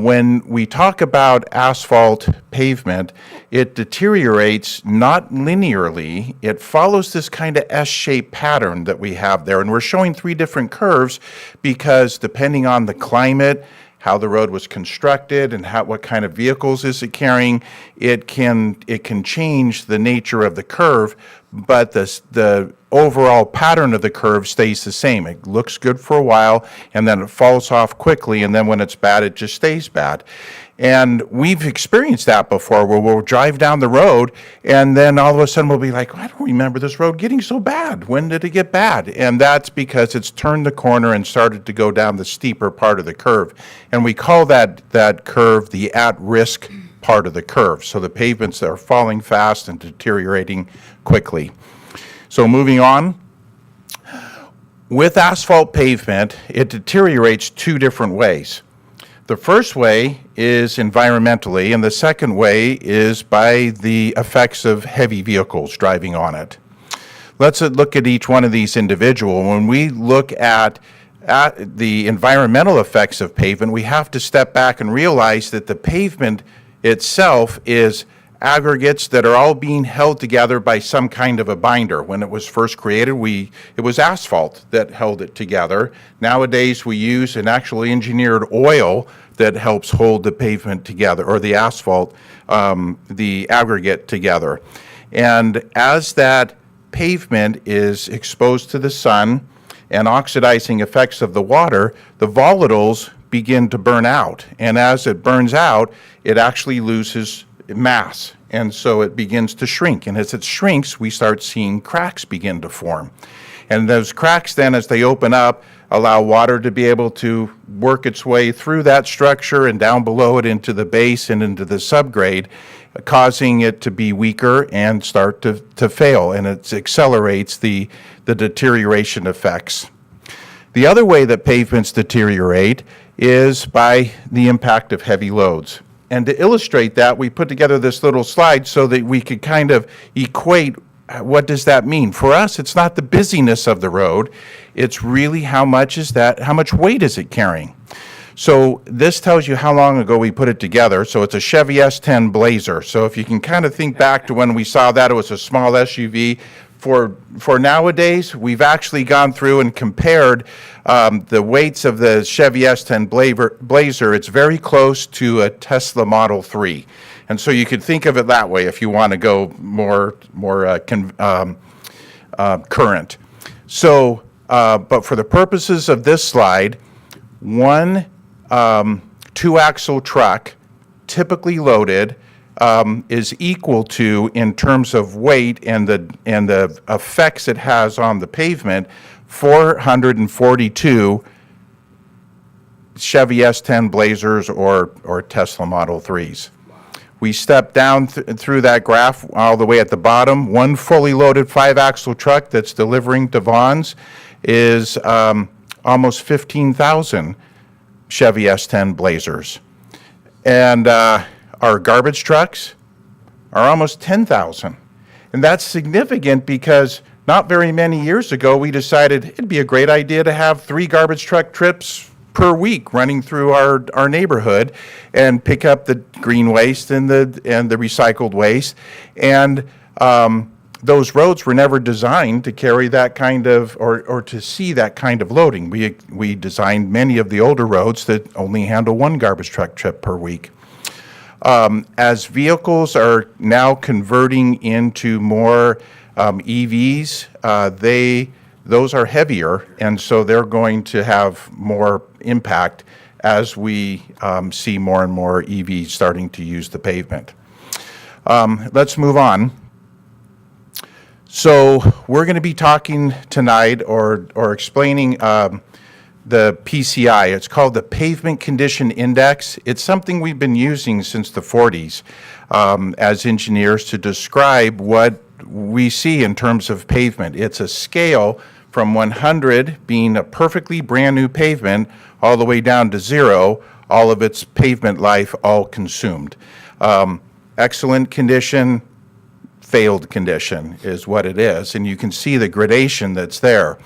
when we talk about asphalt pavement, it deteriorates not linearly. It follows this kind of S-shaped pattern that we have there. And we're showing 3 different curves because depending on the climate, how the road was constructed, and what kind of vehicles is it carrying, it can change the nature of the curve, but the overall pattern of the curve stays the same. It looks good for a while, and then it falls off quickly, and then when it's bad, it just stays bad. And we've experienced that before, where we'll drive down the road, and then all of a sudden we'll be like, I don't remember this road getting so bad. When did it get bad? And that's because it's turned the corner and started to go down the steeper part of the curve. And we call that curve the at-risk part of the curve. So the pavements are falling fast and deteriorating quickly. So moving on, with asphalt pavement, it deteriorates 2 different ways. The first way is environmentally, and the second way is by the effects of heavy vehicles driving on it. Let's look at each one of these individual. When we look at the environmental effects of pavement, we have to step back and realize that the pavement itself is aggregates that are all being held together by some kind of a binder. When it was first created, it was asphalt that held it together. Nowadays, we use an actually engineered oil that helps hold the pavement together, or the asphalt, the aggregate together. And as that pavement is exposed to the sun and oxidizing effects of the water, the volatiles begin to burn out. And as it burns out, it actually loses mass, and so it begins to shrink. And as it shrinks, we start seeing cracks begin to form. And those cracks then, as they open up, allow water to be able to work its way through that structure and down below it into the base and into the subgrade, causing it to be weaker and start to fail, and it accelerates the deterioration effects. The other way that pavements deteriorate is by the impact of heavy loads. And to illustrate that, we put together this little slide so that we could kind of equate what does that mean. For us, it's not the busyness of the road, it's really how much weight is it carrying. So this tells you how long ago we put it together. So it's a Chevy S10 Blazer. So if you can kind of think back to when we saw that, it was a small SUV. For nowadays, we've actually gone through and compared the weights of the Chevy S10 Blazer. It's very close to a Tesla Model 3. And so you could think of it that way if you want to go more current. So, but for the purposes of this slide, one 2-axle truck, typically loaded, is equal to, in terms of weight and the effects it has on the pavement, 442 Chevy S10 Blazers or Tesla Model 3s. We step down through that graph all the way at the bottom. One fully loaded 5-axle truck that's delivering to Vaughn's is almost 15,000 Chevy S10 Blazers. And our garbage trucks are almost 10,000. And that's significant because not very many years ago, we decided it'd be a great idea to have 3 garbage truck trips per week running through our neighborhood and pick up the green waste and the recycled waste. And those roads were never designed to carry that kind of, or to see that kind of loading. We designed many of the older roads that only handle 1 garbage truck trip per week. As vehicles are now converting into more EVs, those are heavier, and so they're going to have more impact as we see more and more EVs starting to use the pavement. Let's move on. So we're going to be talking tonight or explaining the PCI. It's called the Pavement Condition Index. It's something we've been using since the 40s as engineers to describe what we see in terms of pavement. It's a scale from 100 being a perfectly brand new pavement all the way down to 0, all of its pavement life all consumed. Excellent condition, failed condition is what it is, and you can see the gradation that's there.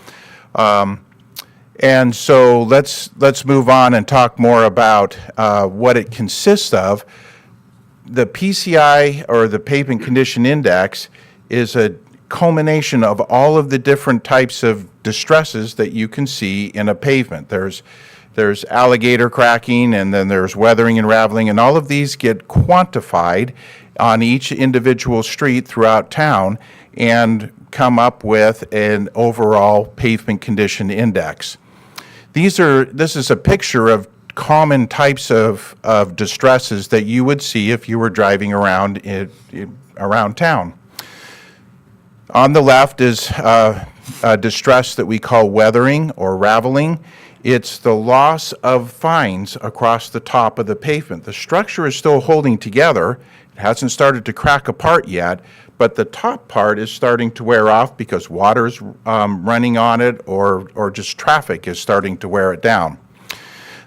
And so let's move on and talk more about what it consists of. The PCI, or the Pavement Condition Index, is a culmination of all of the different types of distresses that you can see in a pavement. There's alligator cracking, and then there's weathering and raveling, and all of these get quantified on each individual street throughout town and come up with an overall pavement condition index. This is a picture of common types of distresses that you would see if you were driving around around town. On the left is a distress that we call weathering or raveling. It's the loss of fines across the top of the pavement. The structure is still holding together. It hasn't started to crack apart yet, but the top part is starting to wear off because water is running on it, or just traffic is starting to wear it down.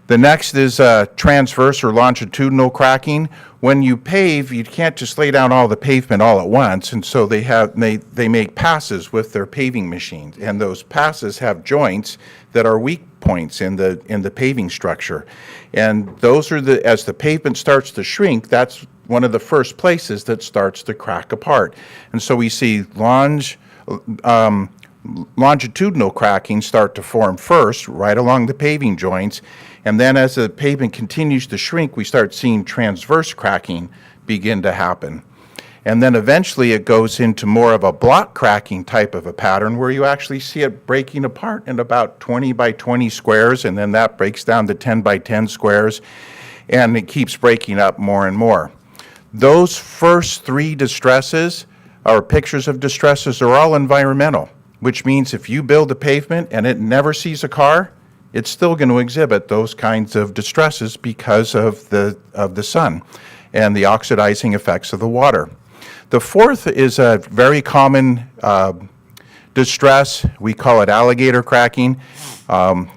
The next is transverse or longitudinal cracking. When you pave, you can't just lay down all the pavement all at once, and so they make passes with their paving machines, and those passes have joints that are weak points in the paving structure, and those are as the pavement starts to shrink, that's one of the first places that starts to crack apart, and so we see longitudinal cracking start to form first, right along the paving joints, and then as the pavement continues to shrink, we start seeing transverse cracking begin to happen. And then eventually it goes into more of a block cracking type of a pattern where you actually see it breaking apart in about 20 by 20 squares, and then that breaks down to 10 by 10 squares, and it keeps breaking up more and more. Those first 3 distresses, or pictures of distresses, are all environmental, which means if you build a pavement and it never sees a car, it's still going to exhibit those kinds of distresses because of the sun and the oxidizing effects of the water. The fourth is a very common distress. We call it alligator cracking.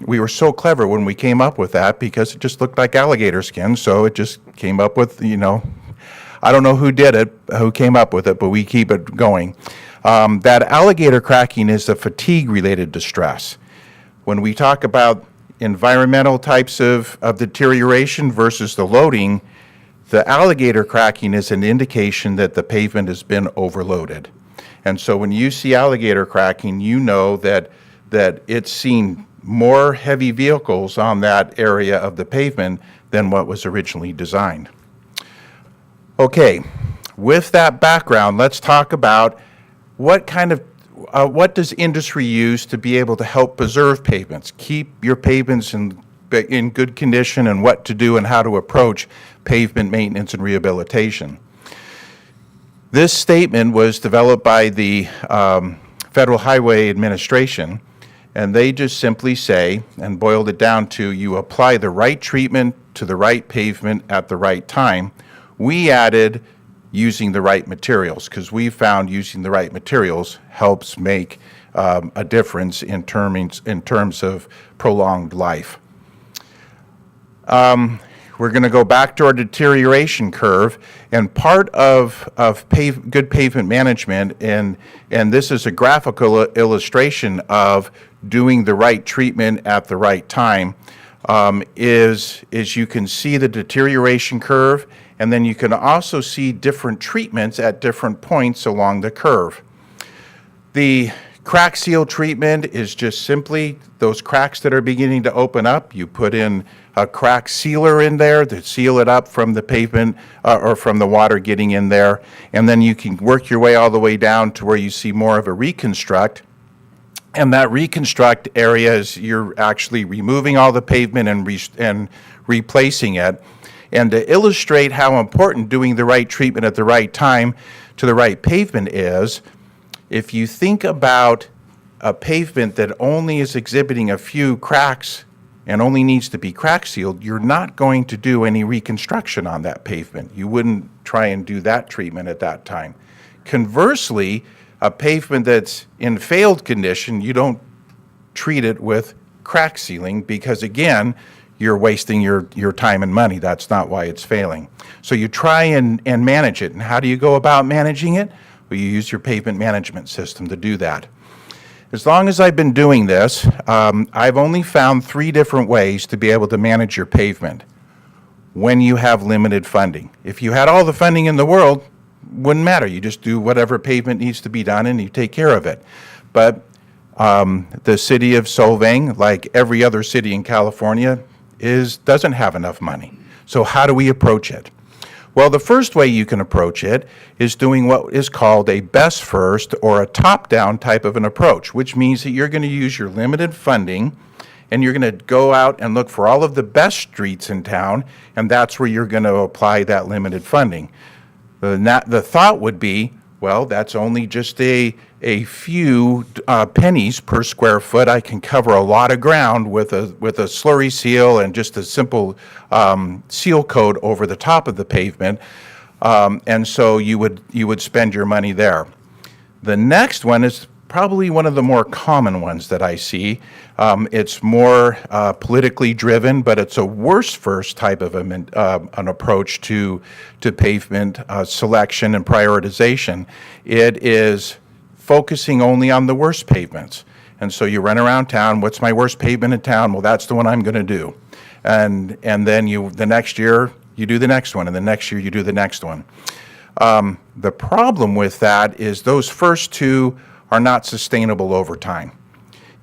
We were so clever when we came up with that because it just looked like alligator skin, so it just came up with, I don't know who did it, who came up with it, but we keep it going. That alligator cracking is a fatigue-related distress. When we talk about environmental types of deterioration versus the loading, the alligator cracking is an indication that the pavement has been overloaded. And so when you see alligator cracking, you know that it's seen more heavy vehicles on that area of the pavement than what was originally designed. Okay, with that background, let's talk about what does industry use to be able to help preserve pavements, keep your pavements in good condition, and what to do and how to approach pavement maintenance and rehabilitation. This statement was developed by the Federal Highway Administration, and they just simply say, and boiled it down to, you apply the right treatment to the right pavement at the right time. We added using the right materials, because we found using the right materials helps make a difference in terms of prolonged life. We're going to go back to our deterioration curve, and part of good pavement management, and this is a graphical illustration of doing the right treatment at the right time, is you can see the deterioration curve, and then you can also see different treatments at different points along the curve. The crack seal treatment is just simply those cracks that are beginning to open up. You put in a crack sealer in there to seal it up from the pavement or from the water getting in there, and then you can work your way all the way down to where you see more of a reconstruct. And that reconstruct area is you're actually removing all the pavement and replacing it. And to illustrate how important doing the right treatment at the right time to the right pavement is, if you think about a pavement that only is exhibiting a few cracks and only needs to be crack sealed, you're not going to do any reconstruction on that pavement. You wouldn't try and do that treatment at that time. Conversely, a pavement that's in failed condition, you don't treat it with crack sealing because, again, you're wasting your time and money. That's not why it's failing. So you try and manage it. And how do you go about managing it? Well, you use your pavement management system to do that. As long as I've been doing this, I've only found 3 different ways to be able to manage your pavement when you have limited funding. If you had all the funding in the world, wouldn't matter. You just do whatever pavement needs to be done and you take care of it. But the city of Solvang, like every other city in California, doesn't have enough money. So how do we approach it? Well, the first way you can approach it is doing what is called a best first or a top-down type of an approach, which means that you're going to use your limited funding and you're going to go out and look for all of the best streets in town, and that's where you're going to apply that limited funding. The thought would be, well, that's only just a few pennies per square foot. I can cover a lot of ground with a slurry seal and just a simple seal coat over the top of the pavement, and so you would spend your money there. The next one is probably one of the more common ones that I see. It's more politically driven, but it's a worse first type of an approach to pavement selection and prioritization. It is focusing only on the worst pavements. And so you run around town, what's my worst pavement in town? Well, that's the one I'm going to do. And then the next year, you do the next one, and the next year you do the next one. The problem with that is those first 2 are not sustainable over time.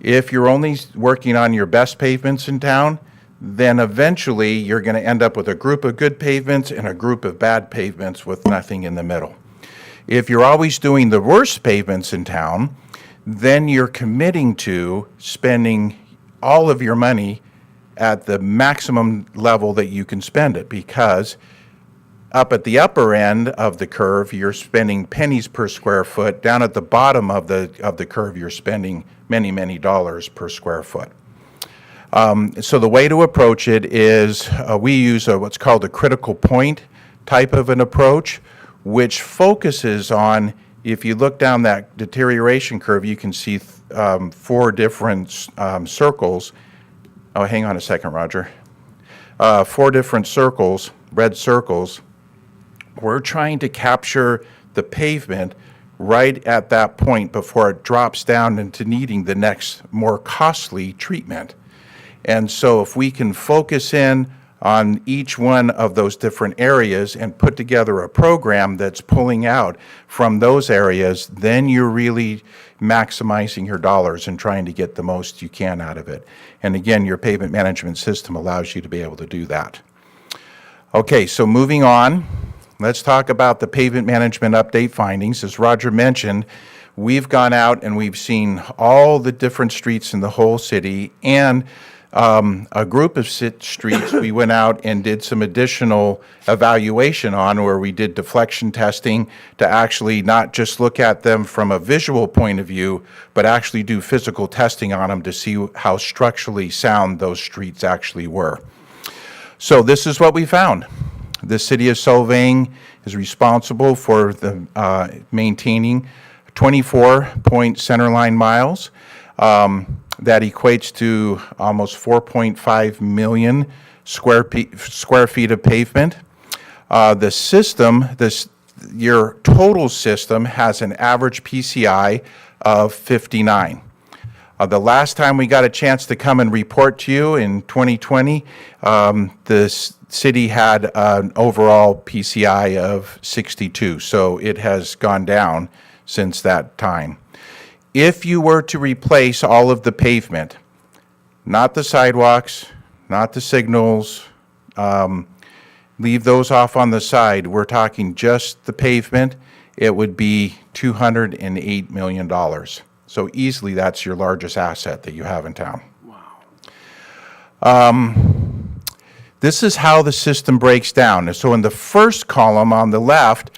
If you're only working on your best pavements in town, then eventually you're going to end up with a group of good pavements and a group of bad pavements with nothing in the middle. If you're always doing the worst pavements in town, then you're committing to spending all of your money at the maximum level that you can spend it, because up at the upper end of the curve, you're spending pennies per square foot. Down at the bottom of the curve, you're spending many, many dollars per square foot. So the way to approach it is we use what's called a critical point type of an approach, which focuses on, if you look down that deterioration curve, you can see 4 different circles. Oh, hang on a second, Roger. 4 different circles, red circles. We're trying to capture the pavement right at that point before it drops down into needing the next more costly treatment. And so if we can focus in on each one of those different areas and put together a program that's pulling out from those areas, then you're really maximizing your dollars and trying to get the most you can out of it. And again, your pavement management system allows you to be able to do that. Okay, so moving on, let's talk about the pavement management update findings. As Roger mentioned, we've gone out and we've seen all the different streets in the whole city, and a group of streets we went out and did some additional evaluation on, where we did deflection testing to actually not just look at them from a visual point of view, but actually do physical testing on them to see how structurally sound those streets actually were. So this is what we found. The city of Solvang is responsible for the maintaining 24 centerline miles. That equates to almost 4.5 million square feet of pavement. The system, your total system has an average PCI of 59. The last time we got a chance to come and report to you in 2020, the city had an overall PCI of 62, so it has gone down since that time. If you were to replace all of the pavement, not the sidewalks, not the signals, leave those off on the side, we're talking just the pavement, it would be $208 million. So easily that's your largest asset that you have in town. This is how the system breaks down. So in the first column on the left,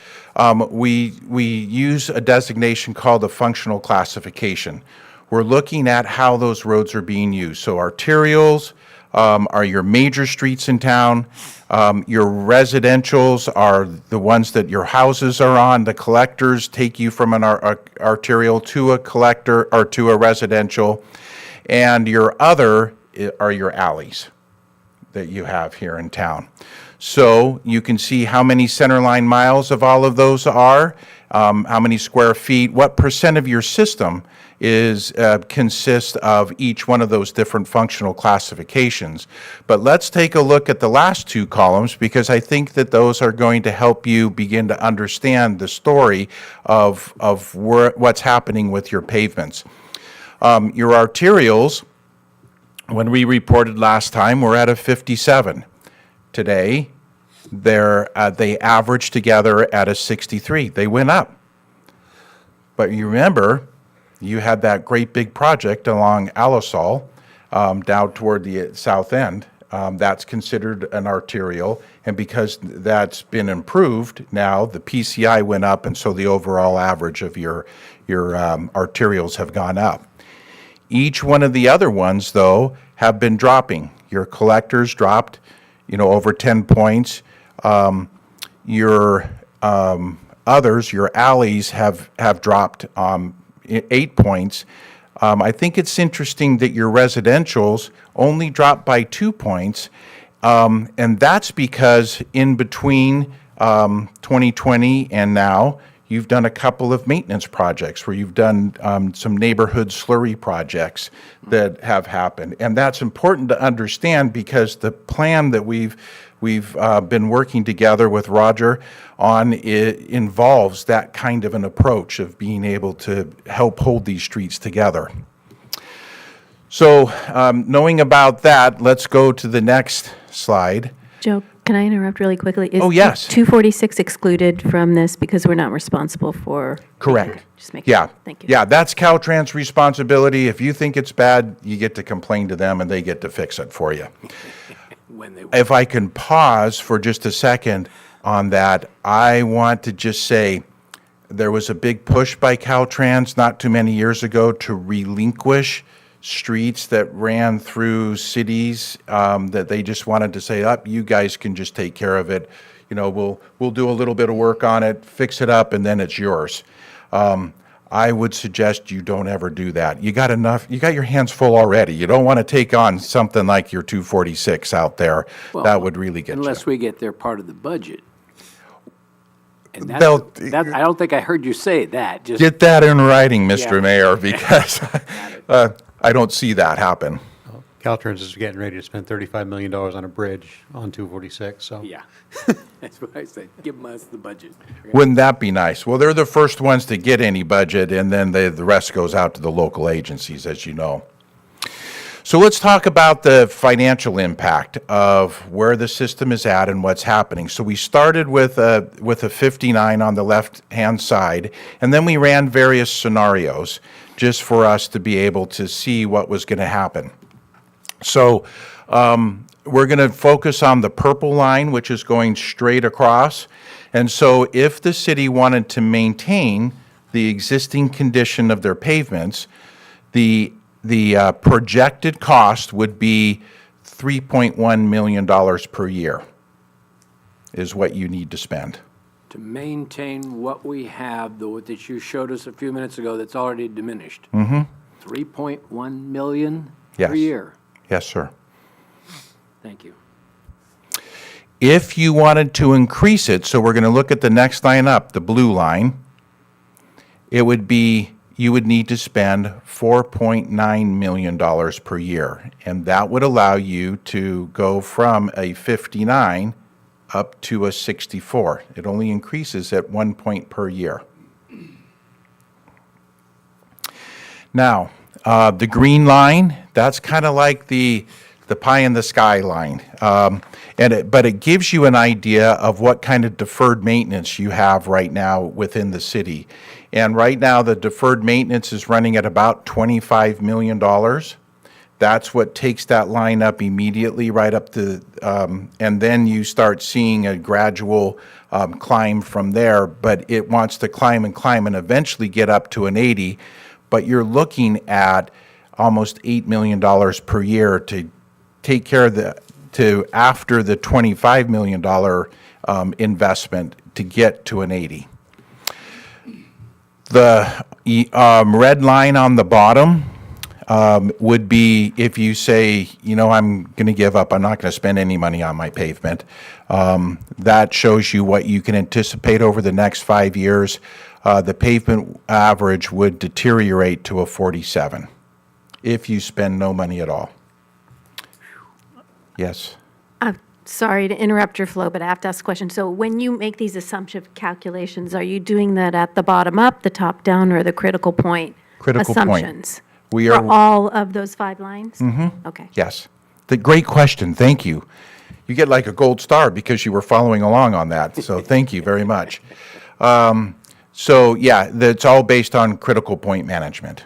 we use a designation called a functional classification. We're looking at how those roads are being used. So arterials are your major streets in town. Your residentials are the ones that your houses are on. The collectors take you from an arterial to a collector or to a residential. And your other are your alleys that you have here in town. So you can see how many centerline miles of all of those are, how many square feet, what percent of your system is consists of each one of those different functional classifications. But let's take a look at the last two columns, because I think that those are going to help you begin to understand the story of what's happening with your pavements. Your arterials, when we reported last time, we're at a 57. Today, they average together at a 63. They went up. But you remember, you had that great big project along Alisol down toward the south end. That's considered an arterial, and because that's been improved now, the PCI went up, and so the overall average of your arterials have gone up. Each one of the other ones, though, have been dropping. Your collectors dropped, over 10 points. Your others, your alleys have dropped 8 points. I think it's interesting that your residentials only dropped by 2 points, and that's because in between 2020 and now, you've done a couple of maintenance projects where you've done some neighborhood slurry projects that have happened. And that's important to understand, because the plan that we've been working together with Roger on involves that kind of an approach of being able to help hold these streets together. So knowing about that, let's go to the next slide. Joe, can I interrupt really quickly? Oh, yes. Is 246 excluded from this because we're not responsible for? Correct. Just make Yeah. sure. Thank you. Yeah, that's Caltrans' responsibility. If you think it's bad, you get to complain to them and they get to fix it for you. If I can pause for just a second on that, I want to just say there was a big push by Caltrans not too many years ago to relinquish streets that ran through cities that they just wanted to say, you guys can just take care of it. We'll do a little bit of work on it, fix it up, and then it's yours. I would suggest you don't ever do that. You got your hands full already. You don't want to take on something like your 246 out there. That would really get Unless you. we get their part of the budget. And I They'll- don't think I heard you say that. Just Get that in writing, Mr. Yeah. Mayor, because I don't see that happen. Caltrans is getting ready to spend $35 million on a bridge on 246, so. Yeah. That's what I said. Give us the budget. Wouldn't that be nice? Well, they're the first ones to get any budget, and then the rest goes out to the local agencies, as you know. So let's talk about the financial impact of where the system is at and what's happening. So we started with a 59 on the left-hand side, and then we ran various scenarios just for us to be able to see what was going to happen. So we're going to focus on the purple line, which is going straight across. And so if the city wanted to maintain the existing condition of their pavements, the projected cost would be $3.1 million per year is what you need to spend. To maintain what we have, that you showed us a few minutes ago, that's already diminished. 3.1 million Yes. per year. Yes, sir. Thank you. If you wanted to increase it, so we're going to look at the next line up, the blue line, it would be, you would need to spend $4.9 million per year. And that would allow you to go from a 59 up to a 64. It only increases at 1 point per year. Now, the green line, that's kind of like the pie in the sky line. But it gives you an idea of what kind of deferred maintenance you have right now within the city. And right now, the deferred maintenance is running at about $25 million. That's what takes that line up immediately, right up to, and then you start seeing a gradual climb from there. But it wants to climb and eventually get up to an 80. But you're looking at almost $8 million per year to take care of after the $25 million investment to get to an 80. The red line on the bottom would be if you say, you know, I'm going to give up, I'm not going to spend any money on my pavement. That shows you what you can anticipate over the next 5 years. The pavement average would deteriorate to a 47 if you spend no money at all. Yes. Sorry to interrupt your flow, but I have to ask a question. So when you make these assumption calculations, are you doing that at the bottom up, the top down, or the critical point Critical point. assumptions? We For are, all of those 5 lines? Mm-hmm. Okay. yes. Great question, thank you. You get like a gold star because you were following along on that, so thank you very much. So yeah, that's all based on critical point management.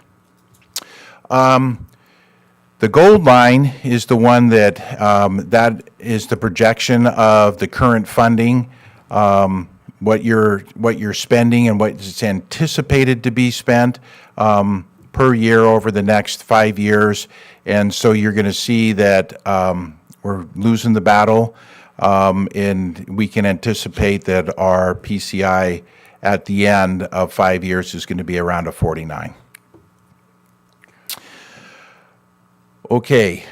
The gold line is the one that, that is the projection of the current funding, what you're spending and what is anticipated to be spent per year over the next 5 years. And so you're going to see that we're losing the battle, and we can anticipate that our PCI at the end of 5 years is going to be around a 49. Okay,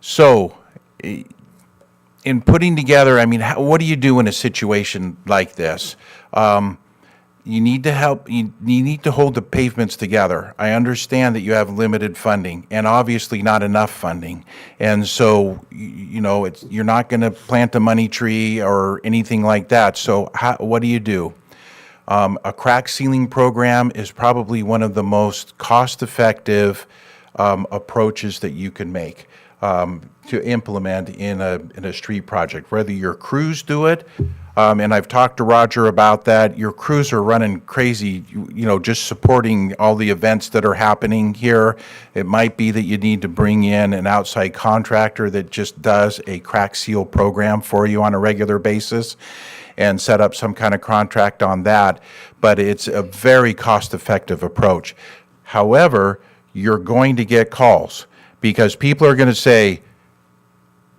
so in putting together, I mean, what do you do in a situation like this? You need to help, you need to hold the pavements together. I understand that you have limited funding and obviously not enough funding. And so, you know, you're not going to plant a money tree or anything like that. So what do? A crack sealing program is probably one of the most cost-effective approaches that you can make to implement in a street project. Whether your crews do it, and I've talked to Roger about that, your crews are running crazy, you know, just supporting all the events that are happening here. It might be that you need to bring in an outside contractor that just does a crack seal program for you on a regular basis and set up some kind of contract on that. But it's a very cost-effective approach. However, you're going to get calls because people are going to say,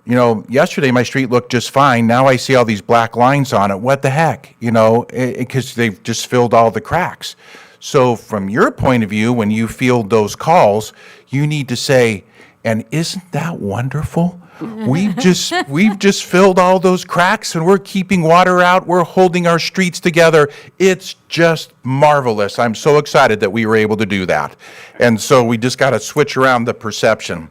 you know, yesterday my street looked just fine. Now I see all these black lines on it. What the heck? You know, because they've just filled all the cracks. So from your point of view, when you field those calls, you need to say, and isn't that wonderful? We've just filled all those cracks and we're keeping water out. We're holding our streets together. It's just marvelous. I'm so excited that we were able to do that. And so we just got to switch around the perception.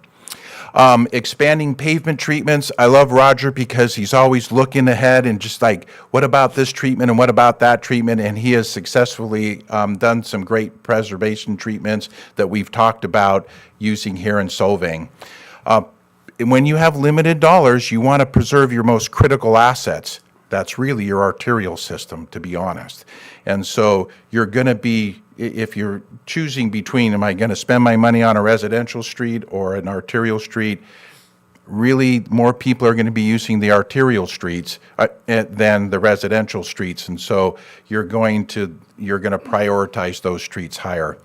Expanding pavement treatments, I love Roger because he's always looking ahead and just like, what about this treatment and what about that treatment? And he has successfully done some great preservation treatments that we've talked about using here in Solvang. When you have limited dollars, you want to preserve your most critical assets. That's really your arterial system, to be honest. And so you're going to be, if you're choosing between, am I going to spend my money on a residential street or an arterial street, really more people are going to be using the arterial streets than the residential streets. And so you're going to prioritize those streets higher,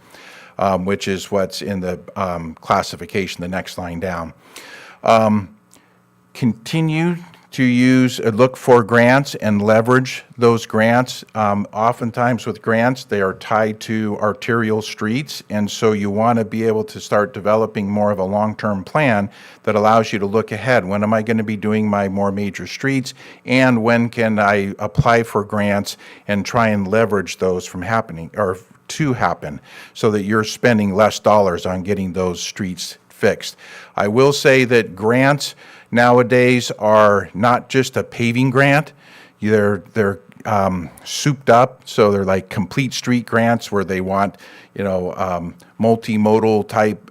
which is what's in the classification, the next line down. Continue to look for grants and leverage those grants. Oftentimes with grants, they are tied to arterial streets, and so you want to be able to start developing more of a long-term plan that allows you to look ahead. When am I going to be doing my more major streets, and when can I apply for grants and try and leverage those from happening, or to happen, so that you're spending less dollars on getting those streets fixed. I will say that grants nowadays are not just a paving grant. They're souped up, so they're like complete street grants where they want, multimodal type,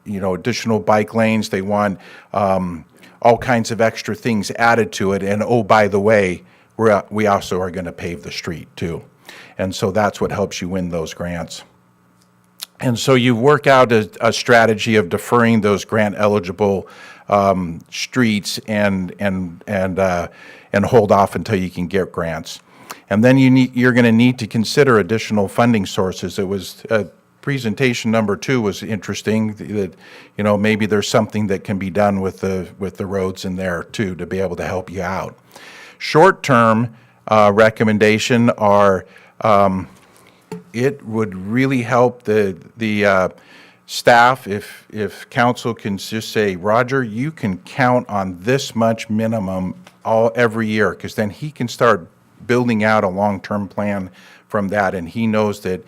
additional bike lanes. They want all kinds of extra things added to it. And oh, by the way, we also are going to pave the street too. And so that's what helps you win those grants. And so you work out a strategy of deferring those grant eligible streets and hold off until you can get grants. And then you're going to need to consider additional funding sources. It was presentation number 2 was interesting, that maybe there's something that can be done with the roads in there too to be able to help you out. Short-term recommendation are it would really help the staff if council can just say, Roger, you can count on this much minimum every year, because then he can start building out a long-term plan from that, and he knows that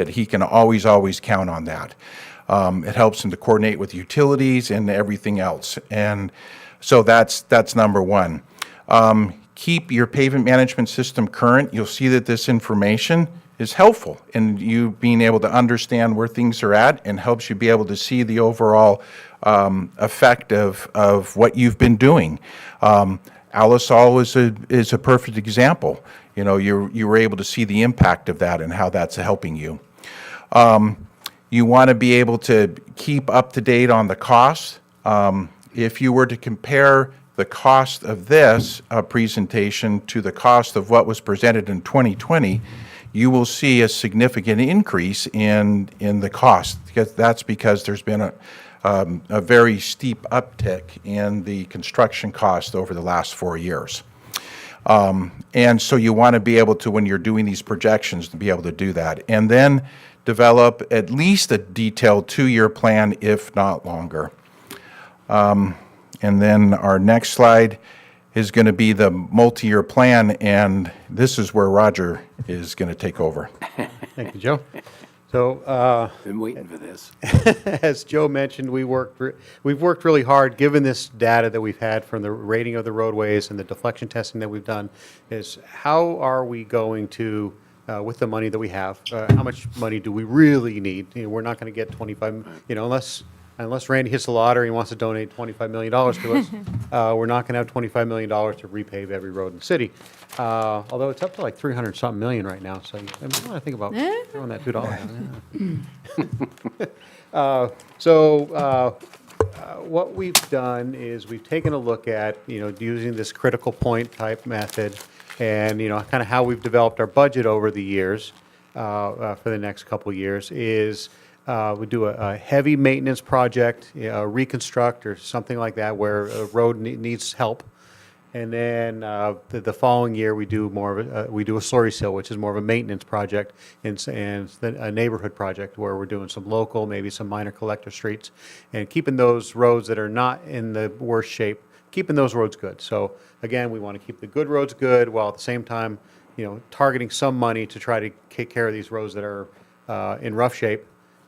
he can always count on that. It helps him to coordinate with utilities and everything else, and so that's number 1. Keep your pavement management system current. You'll see that this information is helpful in you being able to understand where things are at, and helps you be able to see the overall effect of what you've been doing. Alisol is a perfect example. You were able to see the impact of that and how that's helping you. You want to be able to keep up to date on the costs. If you were to compare the cost of this presentation to the cost of what was presented in 2020, you will see a significant increase in the cost. That's because there's been a very steep uptick in the construction cost over the last 4 years. And so you want to be able to, when you're doing these projections, to be able to do that. And then develop at least a detailed 2-year plan, if not longer. And then our next slide is going to be the multi-year plan, and this is where Roger is going to take over. Thank you, Joe. So, Been waiting for this. as Joe mentioned, we've worked really hard, given this data that we've had from the rating of the roadways and the deflection testing that we've done, is how are we going to, with the money that we have, how much money do we really need? We're not going to get 25, unless Randy hits the lottery and wants to donate $25 million to us, we're not going to have $25 million to repave every road in the city. Although it's up to like 300-something million right now, so I want to think about throwing that $2 down. What we've done is we've taken a look at, using this critical point type method, and kind of how we've developed our budget over the years for the next couple of years is. We do a heavy maintenance project, reconstruct or something like that, where a road needs help, and then the following year we do more of we do a slurry seal, which is more of a maintenance project, and a neighborhood project where we're doing some local, maybe some minor collector streets, and keeping those roads that are not in the worst shape, keeping those roads good. So again, we want to keep the good roads good, while at the same time, targeting some money to try to take care of these roads that are in rough shape,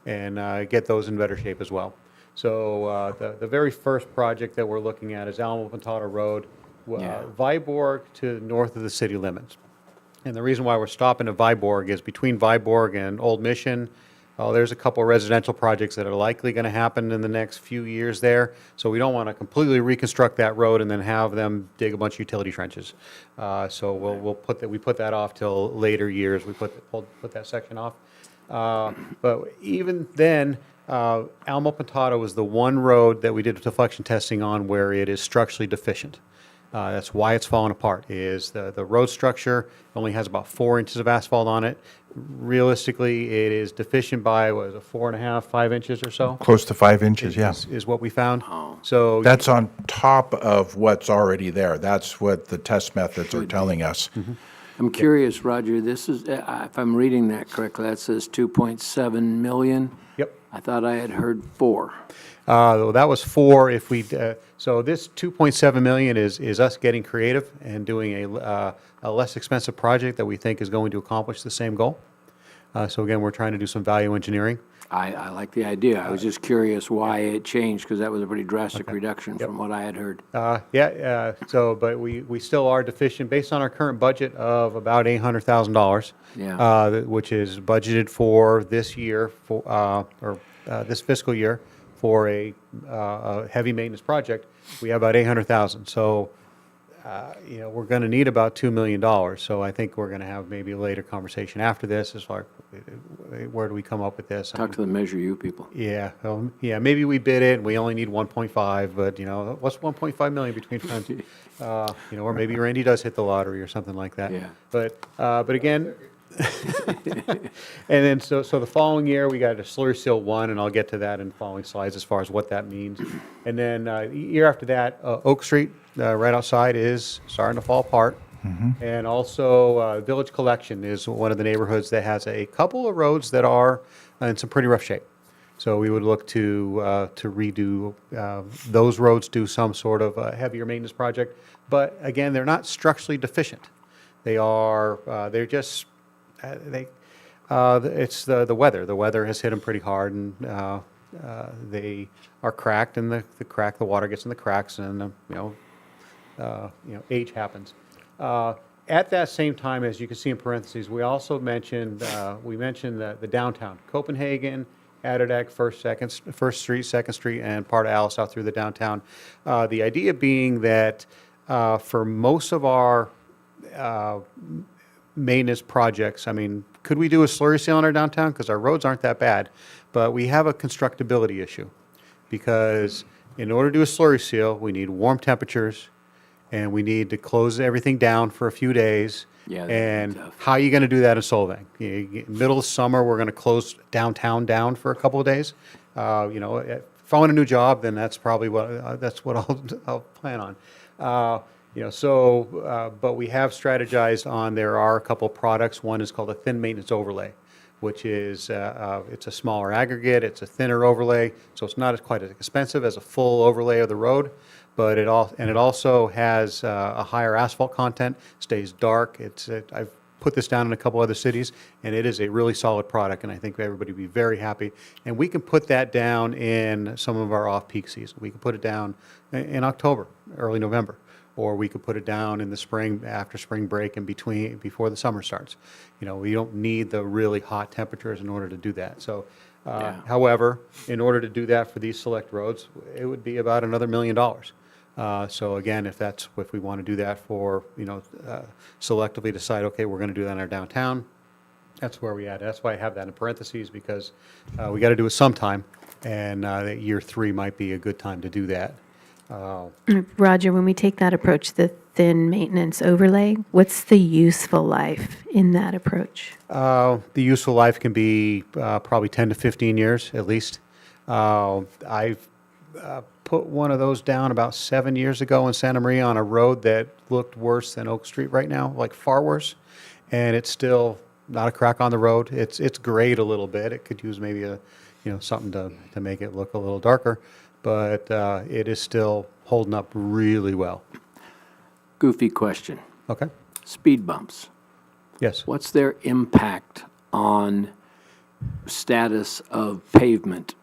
and get those in better shape as well. So the very first project that we're looking at is Alamo Pontano Road, Yeah. Viborg to north of the city limits. And the reason why we're stopping at Viborg is between Viborg and Old Mission, there's a couple residential projects that are likely going to happen in the next few years there. So we don't want to completely reconstruct that road and then have them dig a bunch of utility trenches. So we put that off till later years. We put that section off. But even then, Alamo Pontano was the one road that we did deflection testing on where it is structurally deficient. That's why it's falling apart, is the road structure only has about 4 inches of asphalt on it. Realistically, it is deficient by, what is it, 4.5, 5 inches or so? Close to 5 inches, yeah. Is what we found. So That's on top of what's already there. That's what the test methods are telling us. I'm curious, Roger, this is, if I'm reading that correctly, that says 2.7 million? Yep. I thought I had heard 4. That was 4 if we, so this 2.7 million is us getting creative and doing a less expensive project that we think is going to accomplish the same goal. So again, we're trying to do some value engineering. I like the idea. I was just curious why it changed, because that was a pretty drastic reduction from what I had heard. But we still are deficient based on our current budget of about $800,000. Yeah. Which is budgeted for this year, this fiscal year, for a heavy maintenance project. We have about 800,000. So, we're going to need about $2 million. So I think we're going to have maybe a later conversation after this as far where do we come up with this. Talk to the Measure U people. Yeah, maybe we bid it and we only need 1.5, but what's 1.5 million between friends? Or maybe Randy does hit the lottery or something like that. Yeah. But again, and then so the following year we got a slurry seal 1, and I'll get to that in the following slides as far as what that means. And then year after that, Oak Street right outside is starting to fall apart. And also Village Collection is one of the neighborhoods that has a couple of roads that are in some pretty rough shape. So we would look to redo those roads, do some sort of heavier maintenance project. But again, they're not structurally deficient. They are, it's the weather. The weather has hit them pretty hard, and they are cracked, and the water gets in the cracks, and age happens. At that same time, as you can see in parentheses, we also mentioned the downtown, Copenhagen, Atterdag, First Street, Second Street, and part of Alice out through the downtown. The idea being that for most of our maintenance projects, I mean, could we do a slurry seal in our downtown? Because our roads aren't that bad, but we have a constructability issue. Because in order to do a slurry seal, we need warm temperatures, and we need to close everything down for a few days. Yeah, and tough. how are you going to do that in Solvang? Middle of summer, we're going to close downtown down for a couple of days. If I want a new job, then that's probably what I'll plan on. But we have strategized on, there are a couple products. One is called a thin maintenance overlay, which is, it's a smaller aggregate, it's a thinner overlay, so it's not quite as expensive as a full overlay of the road, but it also has a higher asphalt content, stays dark. I've put this down in a couple other cities, and it is a really solid product, and I think everybody would be very happy. And we can put that down in some of our off-peak season. We can put it down in October, early November. Or we could put it down in the spring, after spring break and before the summer starts. We don't need the really hot temperatures in order to do that. So, however, in order to do that for these select roads, it would be about another $1 million. So again, if we want to do that for, selectively decide, okay, we're going to do that in our downtown, that's where we at. That's why I have that in parentheses, because we got to do it sometime, and that year 3 might be a good time to do that. Roger, when we take that approach, the thin maintenance overlay, what's the useful life in that approach? The useful life can be probably 10 to 15 years at least. I've put one of those down about 7 years ago in Santa Maria on a road that looked worse than Oak Street right now, like far worse, and it's still not a crack on the road. It's grayed a little bit. It could use maybe something to make it look a little darker. But it is still holding up really well. Goofy question. Okay. Speed bumps. Yes. What's their impact on status of pavement?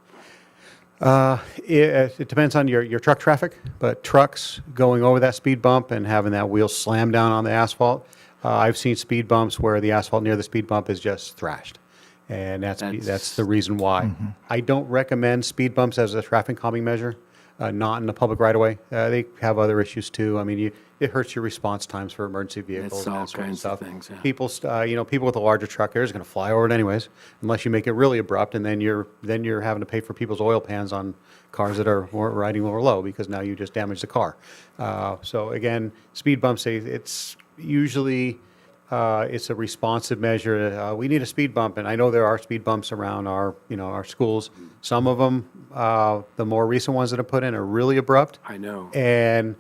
It depends on your truck traffic, but trucks going over that speed bump and having that wheel slam down on the asphalt, I've seen speed bumps where the asphalt near the speed bump is just thrashed. And that's the reason why. I don't recommend speed bumps as a traffic calming measure, not in the public right of way. They have other issues too. I mean, it hurts your response times for emergency vehicles It's and all that sort of kinds stuff. of things, yeah. People, people with a larger truck, they're just going to fly over it anyways, unless you make it really abrupt, and then you're having to pay for people's oil pans on cars that are riding over low because now you just damaged the car. So again, speed bumps, it's usually it's a responsive measure. We need a speed bump, and I know there are speed bumps around our schools. Some of them, the more recent ones that are put in, are really abrupt. I know. And,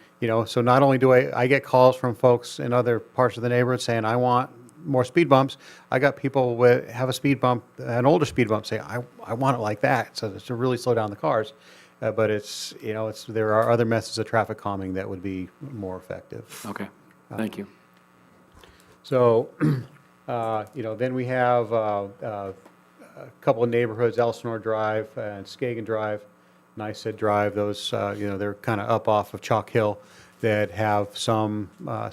so not only do I get calls from folks in other parts of the neighborhood saying, I want more speed bumps. I got people have a speed bump, an older speed bump, say, I want it like that, so to really slow down the cars. But there are other methods of traffic calming that would be more effective. Okay, thank you. So, then we have a couple of neighborhoods, Elsinore Drive and Skagen Drive, Nystead Drive. Those, they're kind of up off of Chalk Hill that have some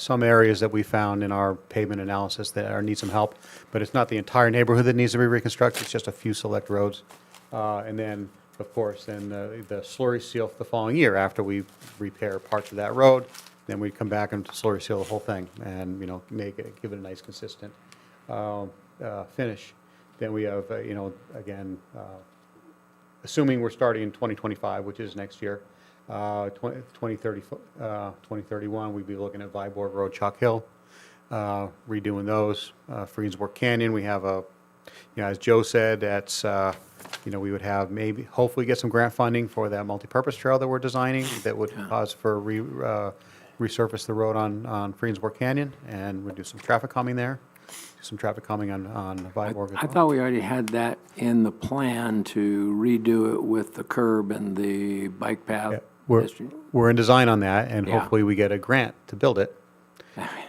areas that we found in our pavement analysis that need some help. But it's not the entire neighborhood that needs to be reconstructed. It's just a few select roads. And then, of course, the slurry seal the following year after we repair parts of that road. Then we'd come back and slurry seal the whole thing and, give it a nice consistent finish. Then we have, again, assuming we're starting in 2025, which is next year, 2031, we'd be looking at Viborg Road, Chalk Hill, redoing those. Friensburg Canyon, we have as Joe said, that's, we would have hopefully get some grant funding for that multipurpose trail that we're designing that would cause for resurface the road on Friensburg Canyon, and we'll do some traffic calming there, do some traffic calming on Viborg as well. I thought we already had that in the plan to redo it with the curb and the bike path. We're in design on that, and Yeah. hopefully we get a grant to build it.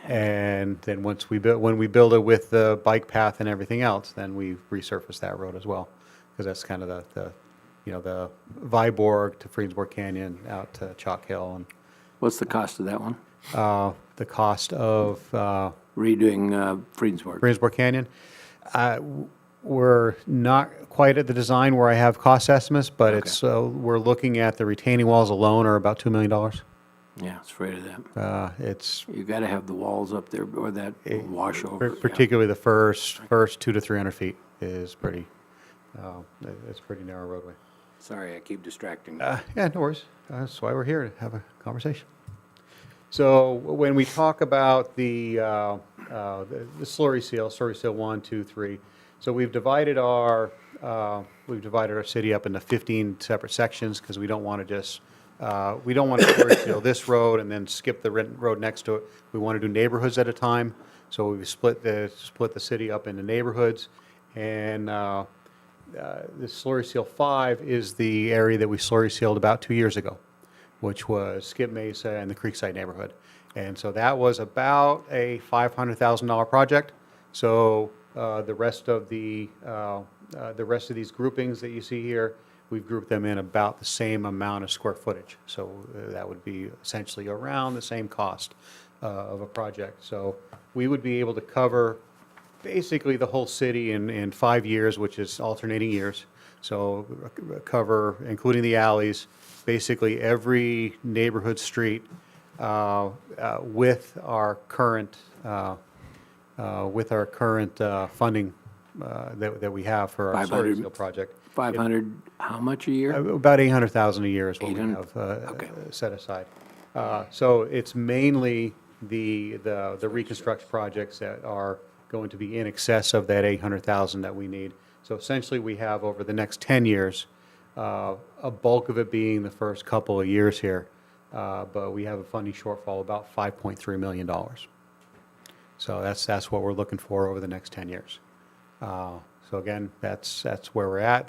And then when we build it with the bike path and everything else, then we resurface that road as well, because that's kind of the Viborg to Friensburg Canyon out to Chalk Hill. And What's the cost of that one? the cost of Redoing Friensburg. Friensburg Canyon, we're not quite at the design where I have cost estimates, but it's we're looking at the retaining walls alone are about $2 million. Yeah, I was afraid of that. You got to have the walls up there or that wash over. Particularly the first 200 to 300 feet is pretty. It's a pretty narrow roadway. Sorry, I keep distracting. Yeah, no worries. That's why we're here, to have a conversation. So when we talk about the slurry seal 1, 2, 3. So we've divided our city up into 15 separate sections because we don't want to just we don't want to slurry seal this road and then skip the road next to it. We want to do neighborhoods at a time. So we split the city up into neighborhoods, and the slurry seal 5 is the area that we slurry sealed about 2 years ago, which was Skip Mesa and the Creekside neighborhood. And so that was about a $500,000 project. So the rest of these groupings that you see here, we've grouped them in about the same amount of square footage. So that would be essentially around the same cost of a project. So we would be able to cover basically the whole city in 5 years, which is alternating years. So cover, including the alleys, basically every neighborhood street with our current funding that we have for our slurry seal project. 500, how much a year? About $800,000 a year is what we 800? have set aside. So it's mainly the reconstruction projects that are going to be in excess of that $800,000 that we need. So essentially, we have over the next 10 years, a bulk of it being the first couple of years here, but we have a funding shortfall about $5.3 million. So that's what we're looking for over the next 10 years. So again, that's where we're at.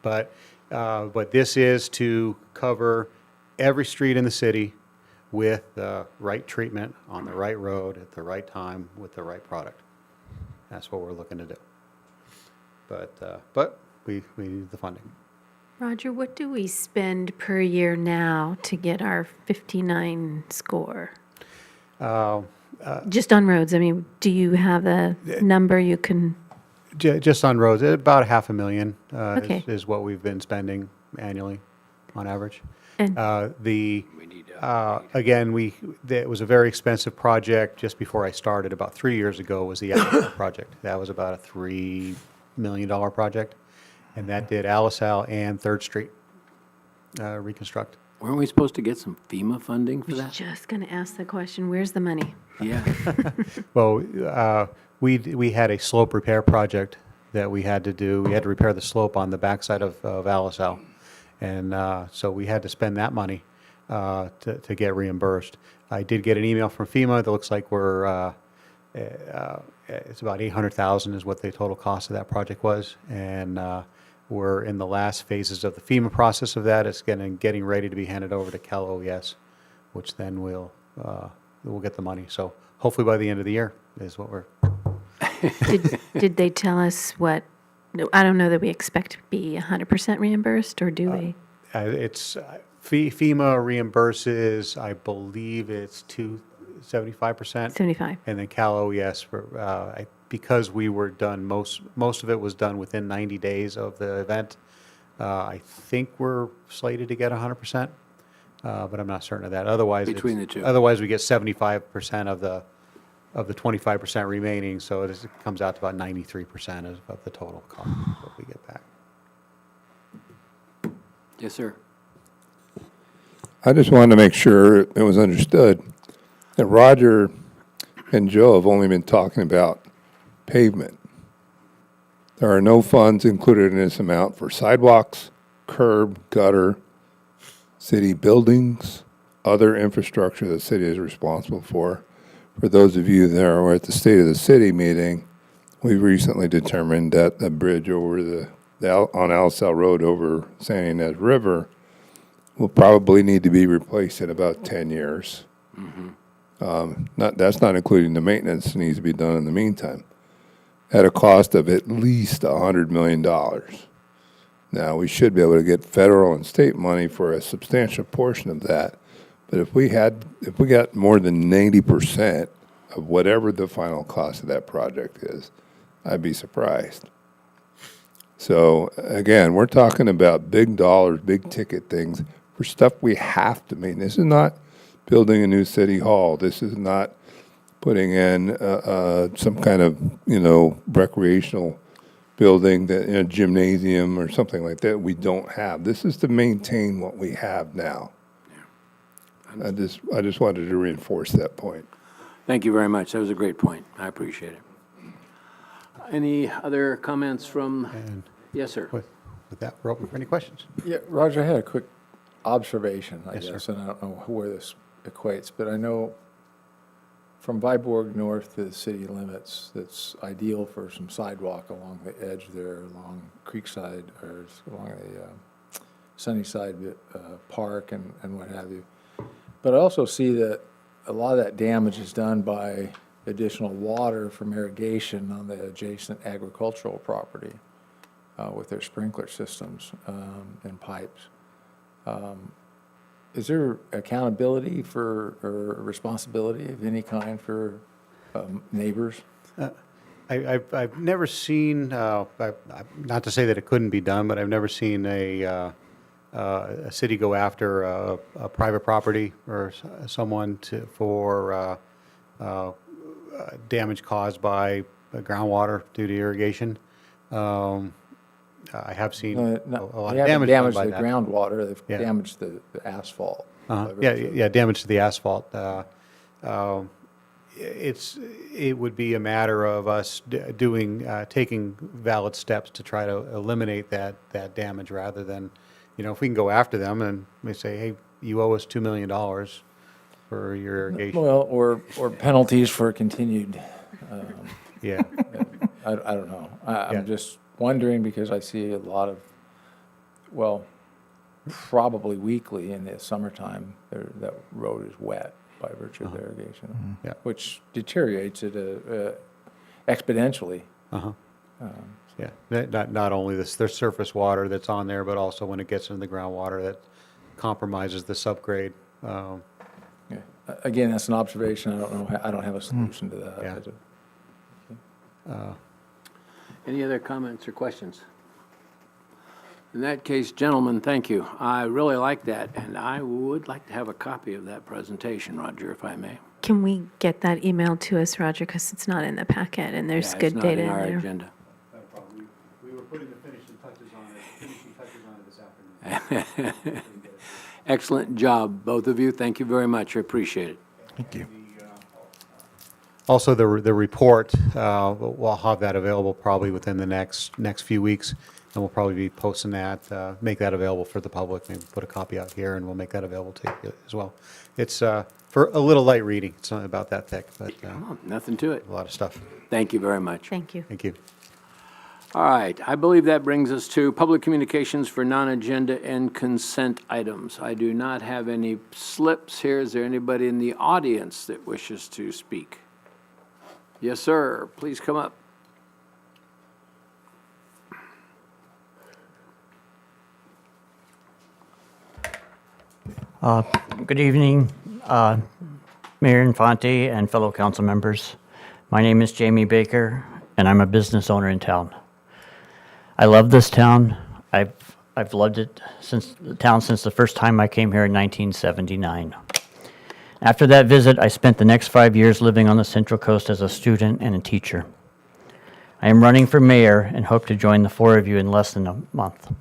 But this is to cover every street in the city with the right treatment on the right road at the right time with the right product. That's what we're looking to do. But we need the funding. Roger, what do we spend per year now to get our 59 score? Just on roads, I mean, do you have a number you can, Just on roads, about $500,000 Okay. is what we've been spending annually on average. and, Again, it was a very expensive project just before I started, about 3 years ago, was the Alisal project. That was about a $3 million project, and that did Alisal and Third Street reconstruct. Weren't we supposed to get some FEMA funding for I was that? just going to ask the question, where's the money? Yeah. Well, we had a slope repair project that we had to do. We had to repair the slope on the backside of Alisal. And so we had to spend that money to get reimbursed. I did get an email from FEMA that looks like it's about $800,000 is what the total cost of that project was. And we're in the last phases of the FEMA process of that. It's getting ready to be handed over to Cal OES, which then we'll get the money. So hopefully by the end of the year is what we're. Did they tell us what, no, I don't know that we expect to be 100% reimbursed, or do we? It's FEMA reimburses, I believe it's 75%. 75. And then Cal OES, because we were done, most of it was done within 90 days of the event. I think we're slated to get 100%, but I'm not certain of that. Otherwise, Between the two. Otherwise, we get 75% of the 25% remaining, so it comes out to about 93% of the total cost what we get back. Yes, sir. I just wanted to make sure it was understood that Roger and Joe have only been talking about pavement. There are no funds included in this amount for sidewalks, curb, gutter, city buildings, other infrastructure the city is responsible for. For those of you that were at the State of the City meeting, we recently determined that the bridge over on Alisal Road over San Ynez River will probably need to be replaced in about 10 years. That's not including the maintenance that needs to be done in the meantime, at a cost of at least $100 million. Now, we should be able to get federal and state money for a substantial portion of that, but if we got more than 90% of whatever the final cost of that project is, I'd be surprised. So again, we're talking about big dollars, big ticket things for stuff we have to mean. This is not building a new city hall. This is not putting in some kind of, recreational building, that in a gymnasium or something like that we don't have. This is to maintain what we have now. I just wanted to reinforce that point. Thank you very much. That was a great point. I appreciate it. Any other comments from? Yes, sir. With that, we're open for any questions. Yeah, Roger, I had a quick observation, I Yes, sir. guess, and I don't know where this equates, but I know from Viborg north to the city limits, that's ideal for some sidewalk along the edge there, along Creekside, or along the Sunnyside Park and what have you. But I also see that a lot of that damage is done by additional water from irrigation on the adjacent agricultural property with their sprinkler systems and pipes. Is there accountability for, or responsibility of any kind for neighbors? I've never seen, not to say that it couldn't be done, but I've never seen a city go after a private property or someone for damage caused by groundwater due to irrigation. I have seen a lot of damage done by the that. groundwater, they've Yeah. damaged the asphalt. Yeah, damage to the asphalt. It would be a matter of us taking valid steps to try to eliminate that damage, rather than, if we can go after them and we say, hey, you owe us $2 million for your irrigation. Well, or penalties for continued, Yeah, I don't know. Yeah. I'm just wondering, because I see a lot of, well, probably weekly in the summertime, that road is wet by virtue of the irrigation, Yeah. which deteriorates it exponentially. uh-huh. Yeah, not only this, there's surface water that's on there, but also when it gets into the groundwater, that compromises the subgrade. Yeah. Again, that's an observation. I don't know, I don't have a solution to that. Yeah. Any other comments or questions? In that case, gentlemen, thank you. I really like that, and I would like to have a copy of that presentation, Roger, if I may. Can we get that emailed to us, Roger, because it's not in the packet, and there's Yeah, good data in It's not in our there. agenda. We were putting the finishing touches on it this afternoon. Excellent job, both of you. Thank you very much. I appreciate it. Thank you. Also, the report, we'll have that available probably within the next few weeks, and we'll probably be posting that, make that available for the public, maybe put a copy out here, and we'll make that available to you as well. It's for a little light reading. It's not about that thick, but Oh, nothing to it. a lot of stuff. Thank you very much. Thank you. Thank you. All right, I believe that brings us to public communications for non-agenda and consent items. I do not have any slips here. Is there anybody in the audience that wishes to speak? Yes, sir. Please come up. Good evening, Mayor Infante and fellow council members. My name is Jamie Baker, and I'm a business owner in town. I love this town. I've loved it since the first time I came here in 1979. After that visit, I spent the next 5 years living on the Central Coast as a student and a teacher. I am running for mayor and hope to join the four of you in less than a month.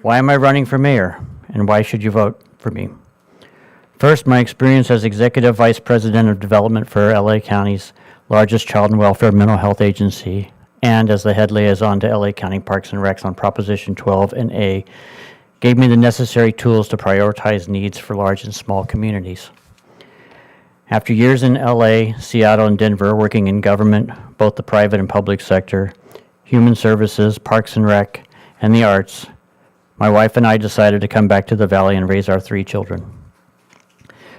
Why am I running for mayor, and why should you vote for me? First, my experience as Executive Vice President of Development for LA County's largest child and welfare mental health agency, and as the head liaison to LA County Parks and Recs on Proposition 12 and A, gave me the necessary tools to prioritize needs for large and small communities. After years in LA, Seattle, and Denver working in government, both the private and public sector, human services, parks and rec, and the arts, my wife and I decided to come back to the Valley and raise our 3 children.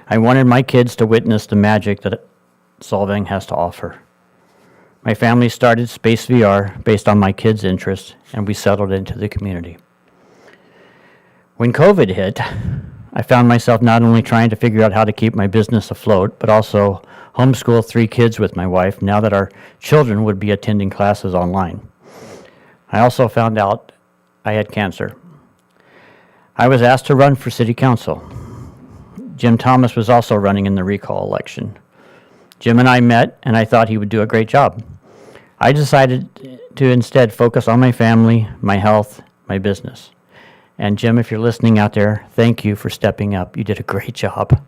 I wanted my kids to witness the magic that Solvang has to offer. My family started Space VR based on my kids' interests, and we settled into the community. When COVID hit, I found myself not only trying to figure out how to keep my business afloat, but also homeschool 3 kids with my wife now that our children would be attending classes online. I also found out I had cancer. I was asked to run for city council. Jim Thomas was also running in the recall election. Jim and I met, and I thought he would do a great job. I decided to instead focus on my family, my health, my business. And Jim, if you're listening out there, thank you for stepping up. You did a great job.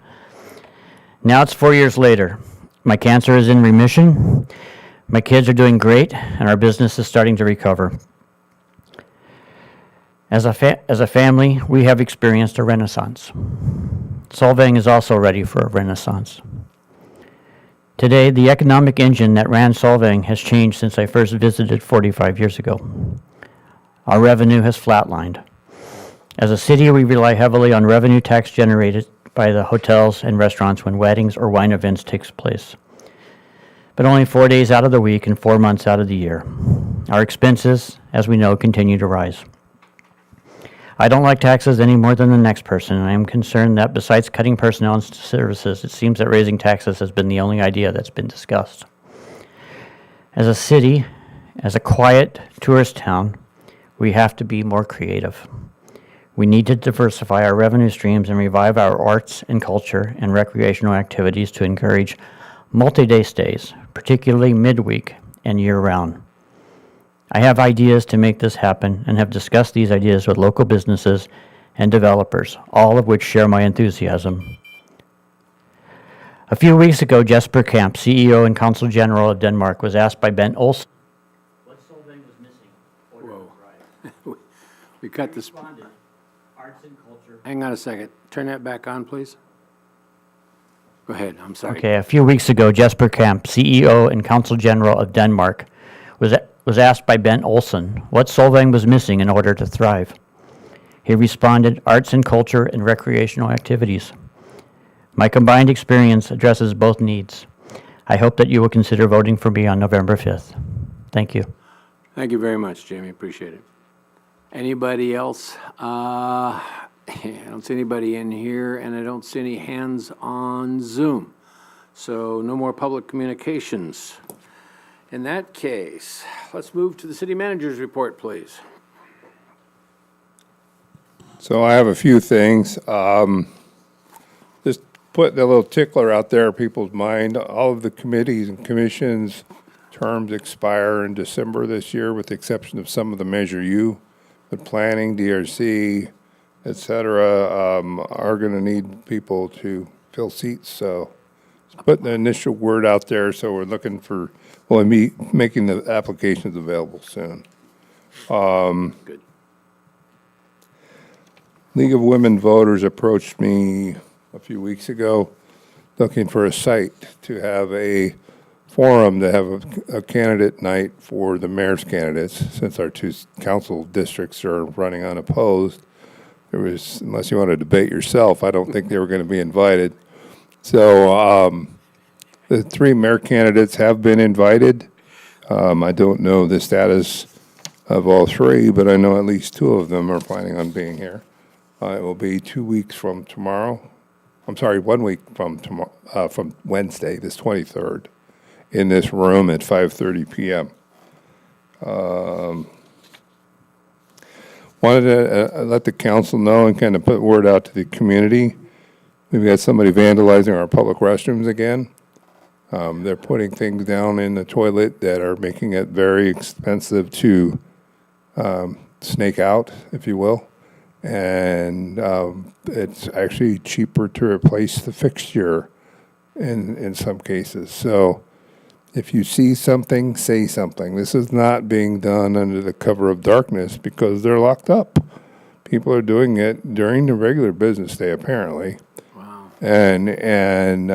Now it's 4 years later. My cancer is in remission. My kids are doing great, and our business is starting to recover. As a family, we have experienced a renaissance. Solvang is also ready for a renaissance. Today, the economic engine that ran Solvang has changed since I first visited 45 years ago. Our revenue has flatlined. As a city, we rely heavily on revenue tax generated by the hotels and restaurants when weddings or wine events takes place, but only 4 days out of the week and 4 months out of the year. Our expenses, as we know, continue to rise. I don't like taxes any more than the next person, and I am concerned that besides cutting personnel and services, it seems that raising taxes has been the only idea that's been discussed. As a city, as a quiet tourist town, we have to be more creative. We need to diversify our revenue streams and revive our arts and culture and recreational activities to encourage multi-day stays, particularly midweek and year-round. I have ideas to make this happen and have discussed these ideas with local businesses and developers, all of which share my enthusiasm. A few weeks ago, Jesper Kamp, CEO and Consul General of Denmark, was asked by Ben Olsen what Solvang was missing in order to thrive. We cut this. Arts and culture. Hang on a second. Turn that back on, please. Go ahead. I'm sorry. Okay, a few weeks ago, Jesper Kamp, CEO and Consul General of Denmark, was asked by Ben Olsen what Solvang was missing in order to thrive. He responded, arts and culture and recreational activities. My combined experience addresses both needs. I hope that you will consider voting for me on November 5th. Thank you. Thank you very much, Jamie. Appreciate it. Anybody else? I don't see anybody in here, and I don't see any hands on Zoom. So no more public communications. In that case, let's move to the city manager's report, please. So I have a few things. Just putting a little tickler out there in people's mind. All of the committees and commissions' terms expire in December this year, with the exception of some of the Measure U. The planning, DRC, et cetera, are going to need people to fill seats. So just putting the initial word out there. So we're looking for, well, me making the applications available soon. Good. League of Women Voters approached me a few weeks ago looking for a site to have a forum, to have a candidate night for the mayor's candidates, since our two council districts are running unopposed. There was, unless you want to debate yourself, I don't think they were going to be invited. So the three mayor candidates have been invited. I don't know the status of all three, but I know at least two of them are planning on being here. It will be 2 weeks from tomorrow. I'm sorry, 1 week from tomorrow, from Wednesday, this 23rd, in this room at 5:30 p.m. Wanted to let the council know and kind of put word out to the community. We've got somebody vandalizing our public restrooms again. They're putting things down in the toilet that are making it very expensive to snake out, if you will. And it's actually cheaper to replace the fixture in some cases. So if you see something, say something. This is not being done under the cover of darkness because they're locked up. People are doing it during the regular business day, apparently. Wow. And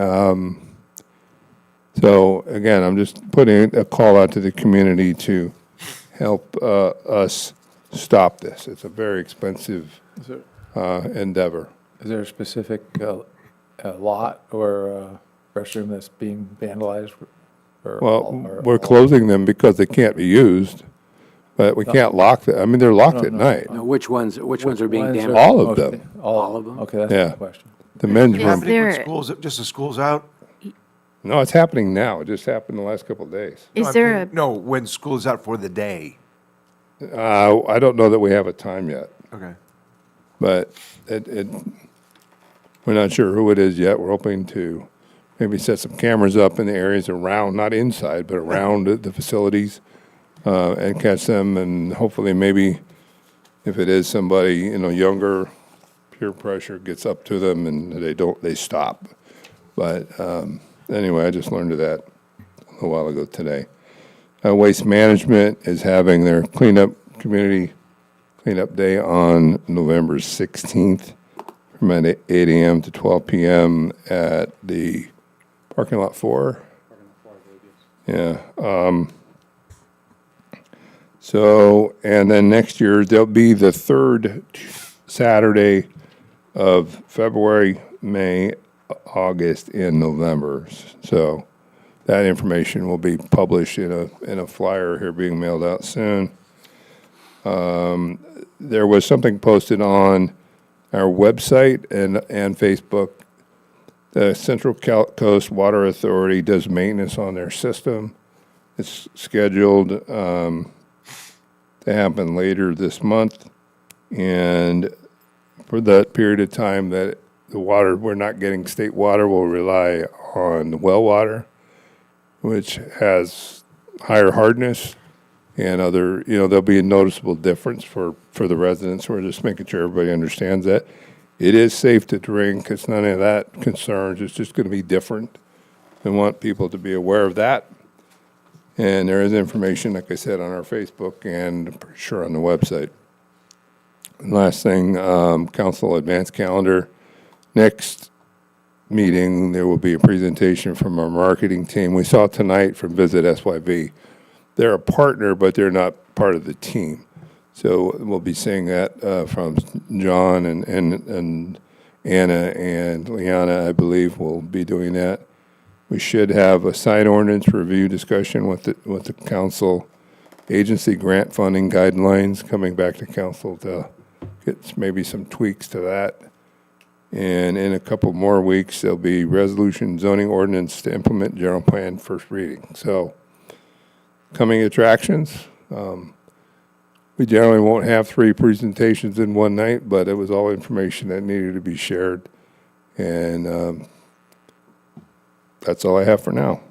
so, again, I'm just putting a call out to the community to help us stop this. It's a very expensive endeavor. Is there a specific lot or restroom that's being vandalized? Well, we're closing them because they can't be used, but we can't lock them. I mean, they're locked at night. Now, which ones are being ones damaged? All of them. All of them? Okay, that's Yeah. my question. The men's Is room. there, Just the school's out? No, it's happening now. It just happened the last couple of days. is there a, No, when school is out for the day. I don't know that we have a time yet, Okay. but we're not sure who it is yet. We're hoping to maybe set some cameras up in the areas around, not inside, but around the facilities, and catch them. And hopefully maybe if it is somebody, younger, peer pressure gets up to them and they stop. But anyway, I just learned of that a little while ago today. Waste Management is having their community cleanup day on November 16th from 8 a.m. to 12 p.m. at the parking lot 4. Yeah. So, and then next year, there'll be the third Saturday of February, May, August, and November. So that information will be published in a flyer here being mailed out soon. There was something posted on our website and Facebook. The Central Coast Water Authority does maintenance on their system. It's scheduled to happen later this month. And for that period of time that we're not getting state water, we'll rely on the well water, which has higher hardness and other, there'll be a noticeable difference for the residents. We're just making sure everybody understands that. It is safe to drink. It's none of that concerns. It's just going to be different. We want people to be aware of that. And there is information, like I said, on our Facebook and I'm pretty sure on the website. And last thing, council advance calendar. Next meeting, there will be a presentation from our marketing team. We saw tonight from Visit SYV. They're a partner, but they're not part of the team. So we'll be seeing that from John and Anna and Liana, I believe, will be doing that. We should have a sign ordinance review discussion with the council agency grant funding guidelines, coming back to council to get maybe some tweaks to that. And in a couple more weeks, there'll be resolution zoning ordinance to implement general plan first reading. So coming attractions, we generally won't have 3 presentations in one night, but it was all information that needed to be shared. And that's all I have for now.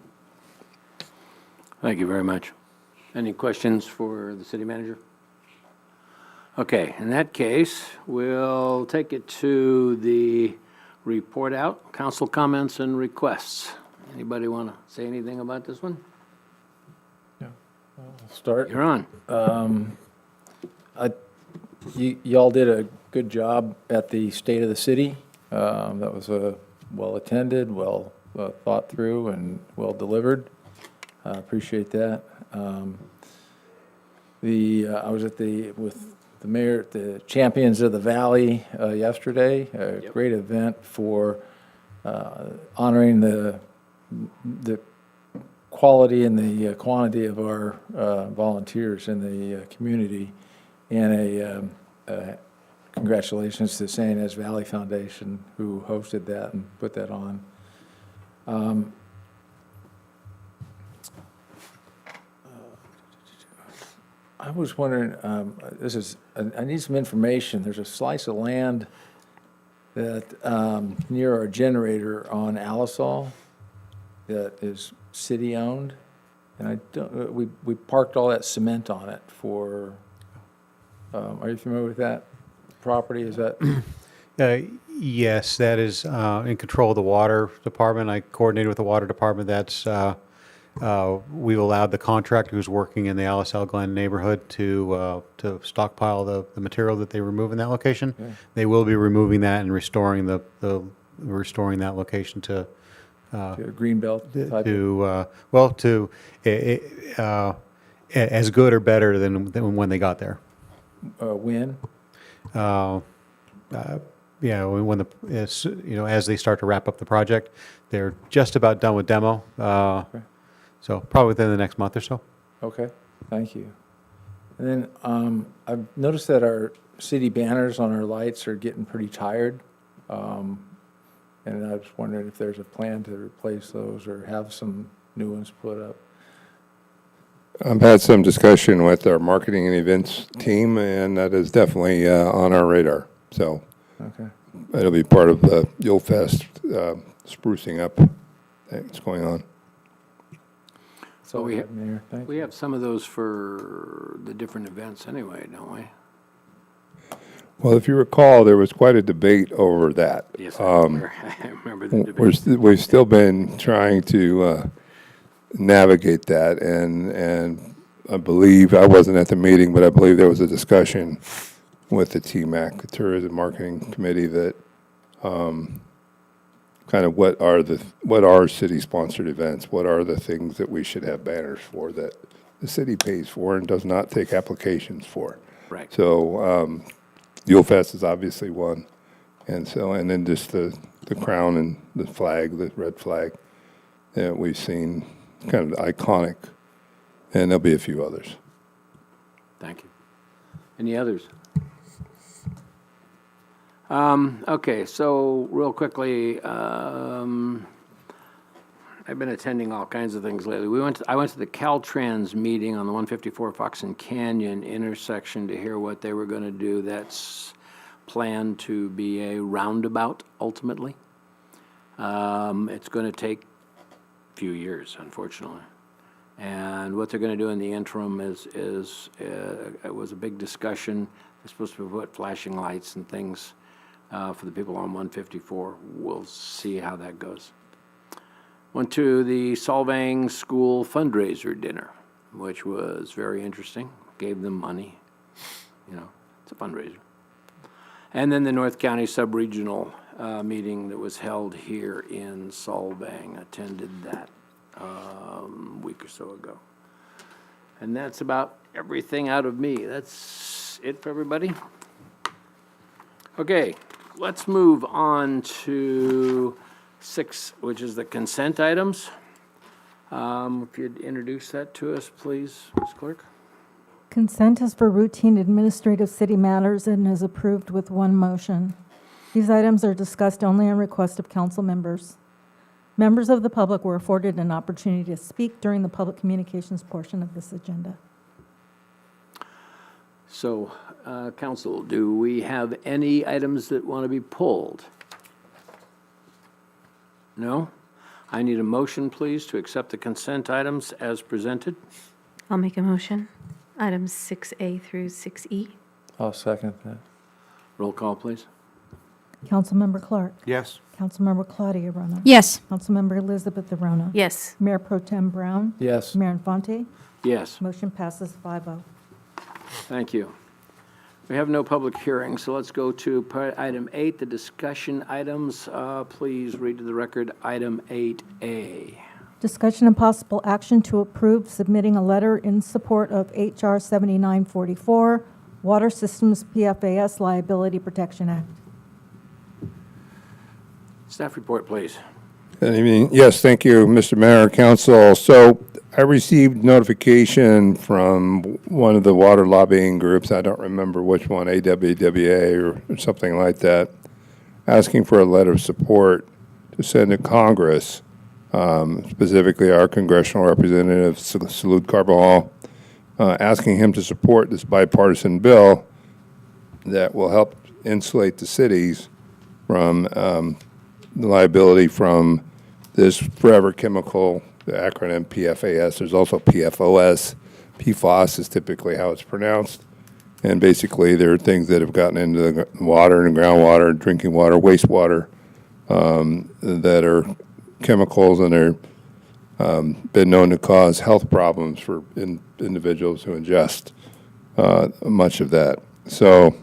Thank you very much. Any questions for the city manager? Okay, in that case, we'll take it to the report out, council comments and requests. Anybody want to say anything about this one? Start. You're on. Y'all did a good job at the State of the City. That was well-attended, well thought through, and well delivered. I appreciate that. I was with the mayor at the Champions of the Valley yesterday. A great event for honoring the quality and the quantity of our volunteers in the community, and congratulations to San Ynez Valley Foundation, who hosted that and put that on. I was wondering, I need some information. There's a slice of land that near our generator on Alisol that is city-owned, and I don't, we parked all that cement on it for, are you familiar with that property? Is that? Yes, that is in control of the water department. I coordinated with the water department. That's we've allowed the contractor who's working in the Alice L. Glen neighborhood to stockpile the material that they remove in that location. Okay. They will be removing that and restoring restoring that location to Greenbelt type? As good or better than when they got there. When? Yeah, as they start to wrap up the project, they're just about done with demo. Okay. So probably within the next month or so. Okay, thank you. And then I've noticed that our city banners on our lights are getting pretty tired. And I was wondering if there's a plan to replace those or have some new ones put up. I've had some discussion with our marketing and events team, and that is definitely on our radar. So Okay. it'll be part of the Yule Fest sprucing up that's going on. So we have, Mayor, thank we you. have some of those for the different events anyway, don't we? Well, if you recall, there was quite a debate over that. Yes, I remember the debate. We've still been trying to navigate that, and I believe, I wasn't at the meeting, but I believe there was a discussion with the TMAC, the Tourism Marketing Committee, that kind of what are city-sponsored events? What are the things that we should have banners for that the city pays for and does not take applications for? Right. So Yule Fest is obviously one, and then just the crown and the flag, the red flag that we've seen, kind of iconic, and there'll be a few others. Thank you. Any others? Okay, so real quickly, I've been attending all kinds of things lately. I went to the Caltrans meeting on the 154 Foxen Canyon intersection to hear what they were going to do. That's planned to be a roundabout ultimately. It's going to take a few years, unfortunately. And what they're going to do in the interim is it was a big discussion. They're supposed to put flashing lights and things for the people on 154. We'll see how that goes. Went to the Solvang School fundraiser dinner, which was very interesting. Gave them money. It's a fundraiser. And then the North County Sub-Regional meeting that was held here in Solvang. Attended that a week or so ago. And that's about everything out of me. That's it for everybody. Okay, let's move on to 6, which is the consent items. If you'd introduce that to us, please, Ms. Clerk. Consent is for routine administrative city matters and is approved with one motion. These items are discussed only on request of council members. Members of the public were afforded an opportunity to speak during the public communications portion of this agenda. So, council, do we have any items that want to be pulled? No? I need a motion, please, to accept the consent items as presented. I'll make a motion. Items 6A through 6E. I'll second that. Roll call, please. Councilmember Clark. Yes. Councilmember Claudia Rona. Yes. Councilmember Elizabeth Arona. Yes. Mayor Pro Tem Brown. Yes. Mayor Infante. Yes, Motion passes 5-0. thank you. We have no public hearing, so let's go to item 8, the discussion items. Please read to the record item 8A. Discussion and possible action to approve submitting a letter in support of H.R. 7944, Water Systems PFAS Liability Protection Act. Staff report, please. Good evening. Yes, thank you, Mr. Mayor, Council. So I received notification from one of the water lobbying groups, I don't remember which one, AWWA or something like that, asking for a letter of support to send to Congress, specifically our congressional representative, Salud Carbajal, asking him to support this bipartisan bill that will help insulate the cities from the liability from this forever chemical, the acronym PFAS. There's also PFOS. PFOS is typically how it's pronounced. And basically, there are things that have gotten into the water and groundwater, drinking water, wastewater, that are chemicals and are been known to cause health problems for individuals who ingest much of that. So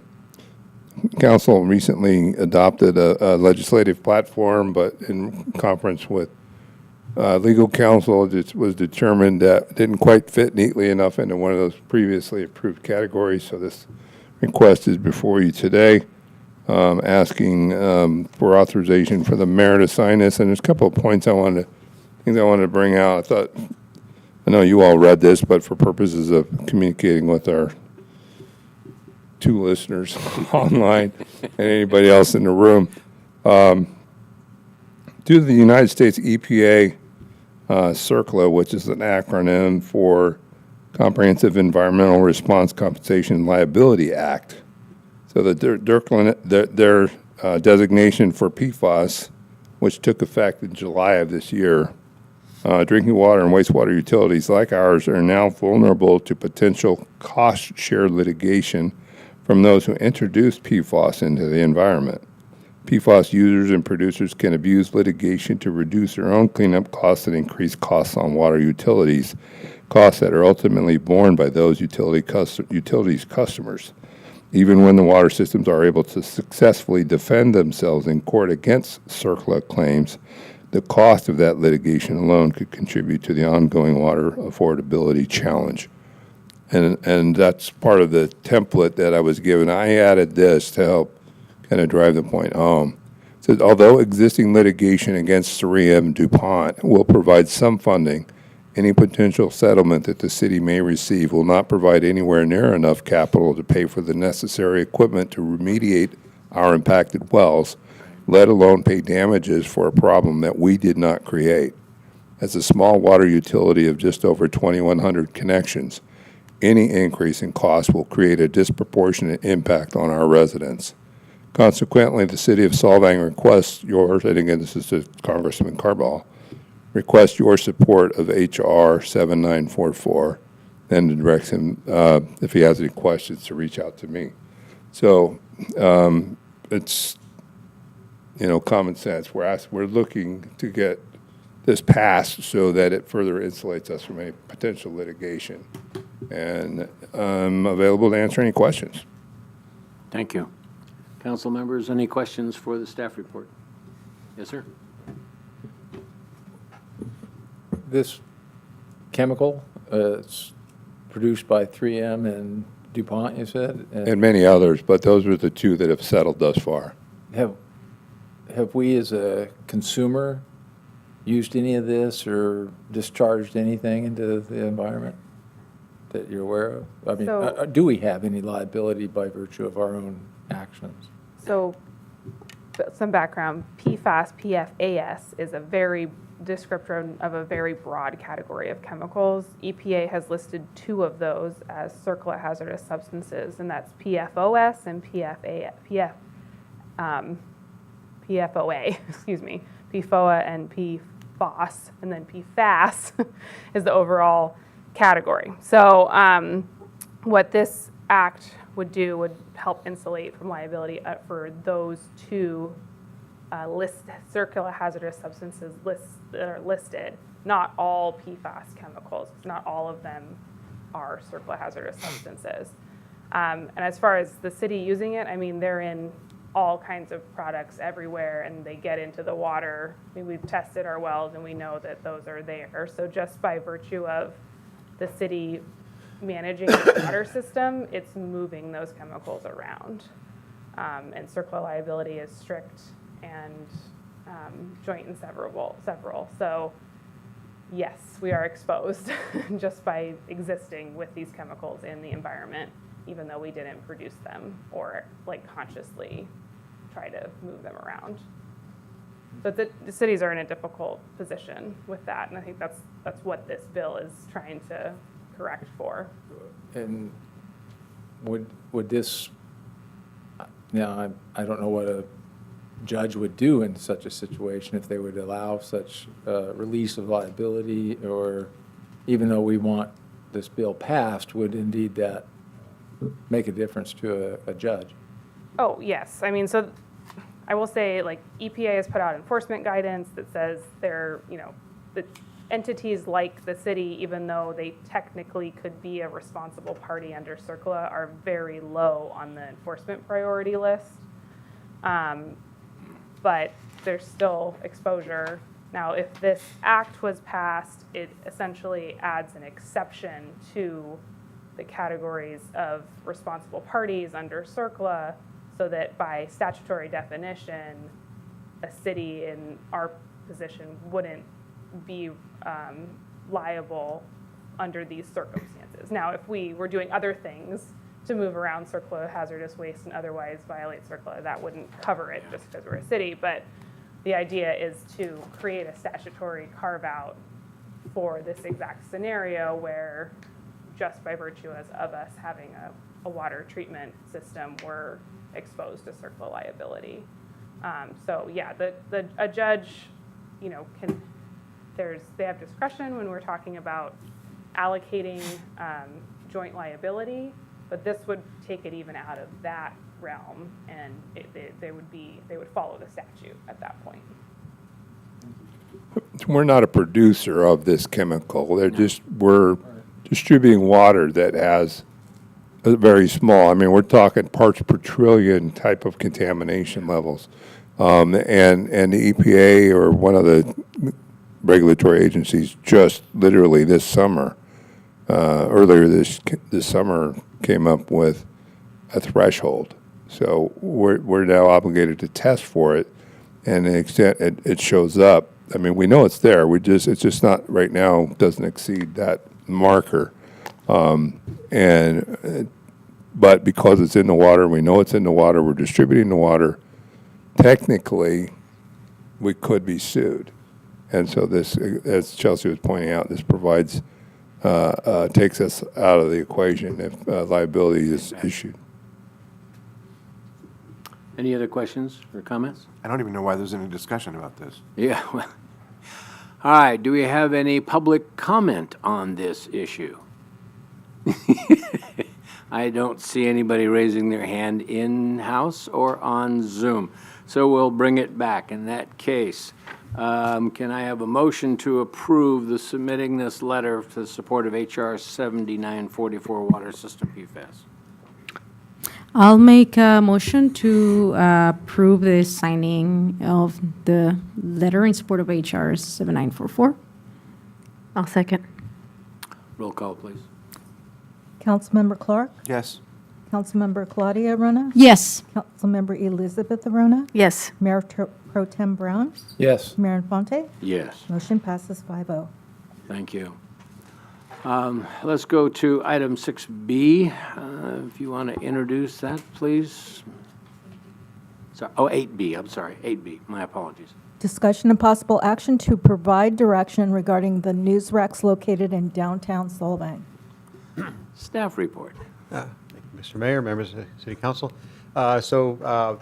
Council recently adopted a legislative platform, but in conference with legal counsel, it was determined that it didn't quite fit neatly enough into one of those previously approved categories. So this request is before you today, asking for authorization for the mayor to sign this. And there's a couple of things I wanted to bring out. I know you all read this, but for purposes of communicating with our 2 listeners online and anybody else in the room. Due to the United States EPA CERCLA, which is an acronym for Comprehensive Environmental Response Compensation and Liability Act, so their designation for PFAS, which took effect in July of this year, drinking water and wastewater utilities like ours are now vulnerable to potential cost-share litigation from those who introduced PFAS into the environment. PFAS users and producers can abuse litigation to reduce their own cleanup costs and increase costs on water utilities, costs that are ultimately borne by those utilities customers. Even when the water systems are able to successfully defend themselves in court against CERCLA claims, the cost of that litigation alone could contribute to the ongoing water affordability challenge. And that's part of the template that I was given. I added this to help kind of drive the point home. It says, although existing litigation against 3M and DuPont will provide some funding, any potential settlement that the city may receive will not provide anywhere near enough capital to pay for the necessary equipment to remediate our impacted wells, let alone pay damages for a problem that we did not create. As a small water utility of just over 2,100 connections, any increase in cost will create a disproportionate impact on our residents. Consequently, the City of Solvang requests yours, and again, this is to Congressman Carbajal, request your support of H.R. 7944, and directs him, if he has any questions, to reach out to me. So it's, common sense. We're looking to get this passed so that it further insulates us from any potential litigation. And I'm available to answer any questions. Thank you. Council members, any questions for the staff report? Yes, sir. This chemical, it's produced by 3M and DuPont, you said? And many others, but those are the 2 that have settled thus far. Have we as a consumer used any of this or discharged anything into the environment? that you're aware of? I mean, So- do we have any liability by virtue of our own actions? So, some background, PFAS, PFAS is a very descriptor of a very broad category of chemicals. EPA has listed 2 of those as circular hazardous substances, and that's PFOS and PFOA, excuse me, PFOA and PFOS, and then PFAS is the overall category. So what this act would do would help insulate from liability for those 2 circular hazardous substances that are listed. Not all PFAS chemicals, not all of them are circular hazardous substances. And as far as the city using it, I mean, they're in all kinds of products everywhere, and they get into the water. I mean, we've tested our wells, and we know that those are there. So just by virtue of the city managing the water system, it's moving those chemicals around. And circular liability is strict and joint and several. So yes, we are exposed just by existing with these chemicals in the environment, even though we didn't produce them or like consciously try to move them around. So the cities are in a difficult position with that, and I think that's what this bill is trying to correct for. And would this, now, I don't know what a judge would do in such a situation, if they would allow such release of liability, or even though we want this bill passed, would indeed that make a difference to a judge? Oh, yes. I mean, so I will say, like, EPA has put out enforcement guidance that says they're, the entities like the city, even though they technically could be a responsible party under CERCLA, are very low on the enforcement priority list. But there's still exposure. Now, if this act was passed, it essentially adds an exception to the categories of responsible parties under CERCLA, so that by statutory definition, a city in our position wouldn't be liable under these circumstances. Now, if we were doing other things to move around circular hazardous waste and otherwise violate CERCLA, that wouldn't cover it just because we're a city. But the idea is to create a statutory carve-out for this exact scenario where, just by virtue of us having a water treatment system, we're exposed to CERCLA liability. So yeah, a judge, they have discretion when we're talking about allocating joint liability, but this would take it even out of that realm, and they would follow the statute at that point. We're not a producer of this chemical. We're distributing water that has a very small, I mean, we're talking parts per trillion type of contamination levels. And the EPA, or one of the regulatory agencies, just literally this summer, earlier this summer, came up with a threshold. So we're now obligated to test for it, and the extent it shows up, I mean, we know it's there. It's just not right now, doesn't exceed that marker. But because it's in the water, we know it's in the water, we're distributing the water, technically, we could be sued. And so this, as Chelsea was pointing out, this provides, takes us out of the equation if liability is issued. Any other questions or comments? I don't even know why there's any discussion about this. Yeah, well, all right, do we have any public comment on this issue? I don't see anybody raising their hand in-house or on Zoom, so we'll bring it back. In that case, can I have a motion to approve the submitting this letter to the support of HR 7944 Water System PFAS? I'll make a motion to approve the signing of the letter in support of HR 7944. I'll second. Roll call, please. Councilmember Clark? Yes. Councilmember Claudia Arona? Yes. Councilmember Elizabeth Arona? Yes. Mayor Pro Tem Brown? Yes. Mayor Infante? Yes. Motion passes 5-0. Thank you. Let's go to item 6B. If you want to introduce that, please. Sorry, 8B, I'm sorry, 8B, my apologies. Discussion and possible action to provide direction regarding the news racks located in downtown Solvang. Staff report. Thank you, Mr. Mayor, members of the City Council.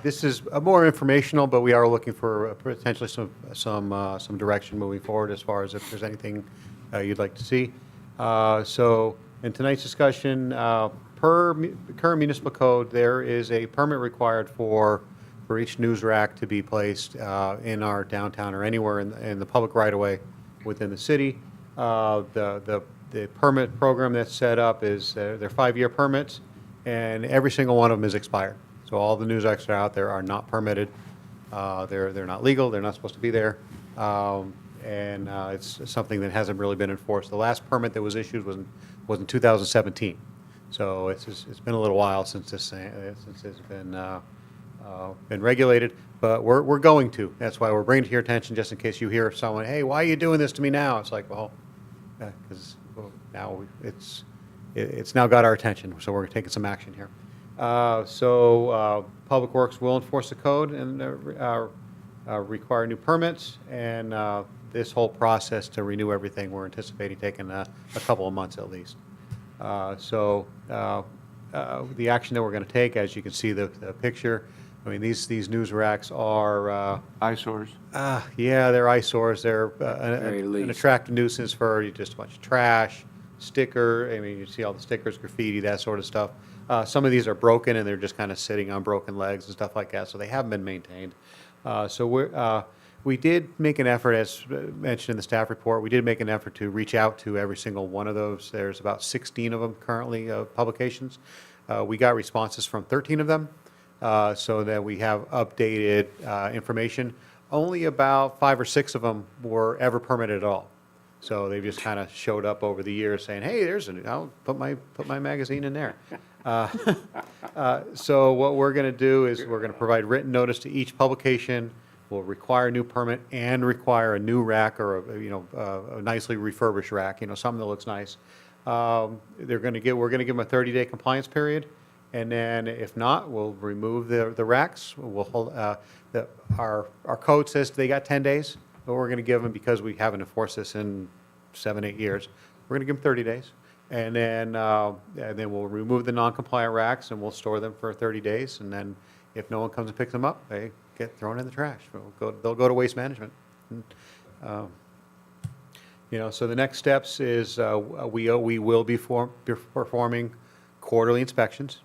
This is more informational, but we are looking for potentially some direction moving forward as far as if there's anything you'd like to see. In tonight's discussion, per current municipal code, there is a permit required for each news rack to be placed in our downtown or anywhere in the public right-of-way within the city. The permit program that's set up is they're 5-year permits, and every single one of them is expired. So all the news racks that are out there are not permitted. They're not legal. They're not supposed to be there. It's something that hasn't really been enforced. The last permit that was issued was in 2017. So it's been a little while since it's been regulated, but we're going to. That's why we're bringing it to your attention, just in case you hear someone, hey, why are you doing this to me now? It's like, well, because now it's now got our attention, so we're taking some action here. Public Works will enforce the code and require new permits, and this whole process to renew everything, we're anticipating taking a couple of months at least. The action that we're going to take, as you can see the picture, I mean, these news racks are Eyesores. Yeah, they're eyesores. They're Very an least. attractive nuisance for just a bunch of trash, sticker. I mean, you see all the stickers, graffiti, that sort of stuff. Some of these are broken, and they're just kind of sitting on broken legs and stuff like that, so they haven't been maintained. We did make an effort, as mentioned in the staff report, we did make an effort to reach out to every single one of those. There's about 16 of them currently, publications. We got responses from 13 of them, so that we have updated information. Only about 5 or 6 of them were ever permitted at all. So they've just kind of showed up over the years saying, hey, I'll put my magazine in there. So what we're going to do is we're going to provide written notice to each publication. We'll require a new permit and require a new rack or a nicely refurbished rack, something that looks nice. We're going to give them a 30-day compliance period, and then if not, we'll remove the racks. We'll hold our code says they got 10 days, but we're going to give them, because we haven't enforced this in 7-8 years. We're going to give them 30 days. And then we'll remove the non-compliant racks, and we'll store them for 30 days. And then if no one comes and picks them up, they get thrown in the trash. They'll go to waste management. So the next steps is we will be performing quarterly inspections.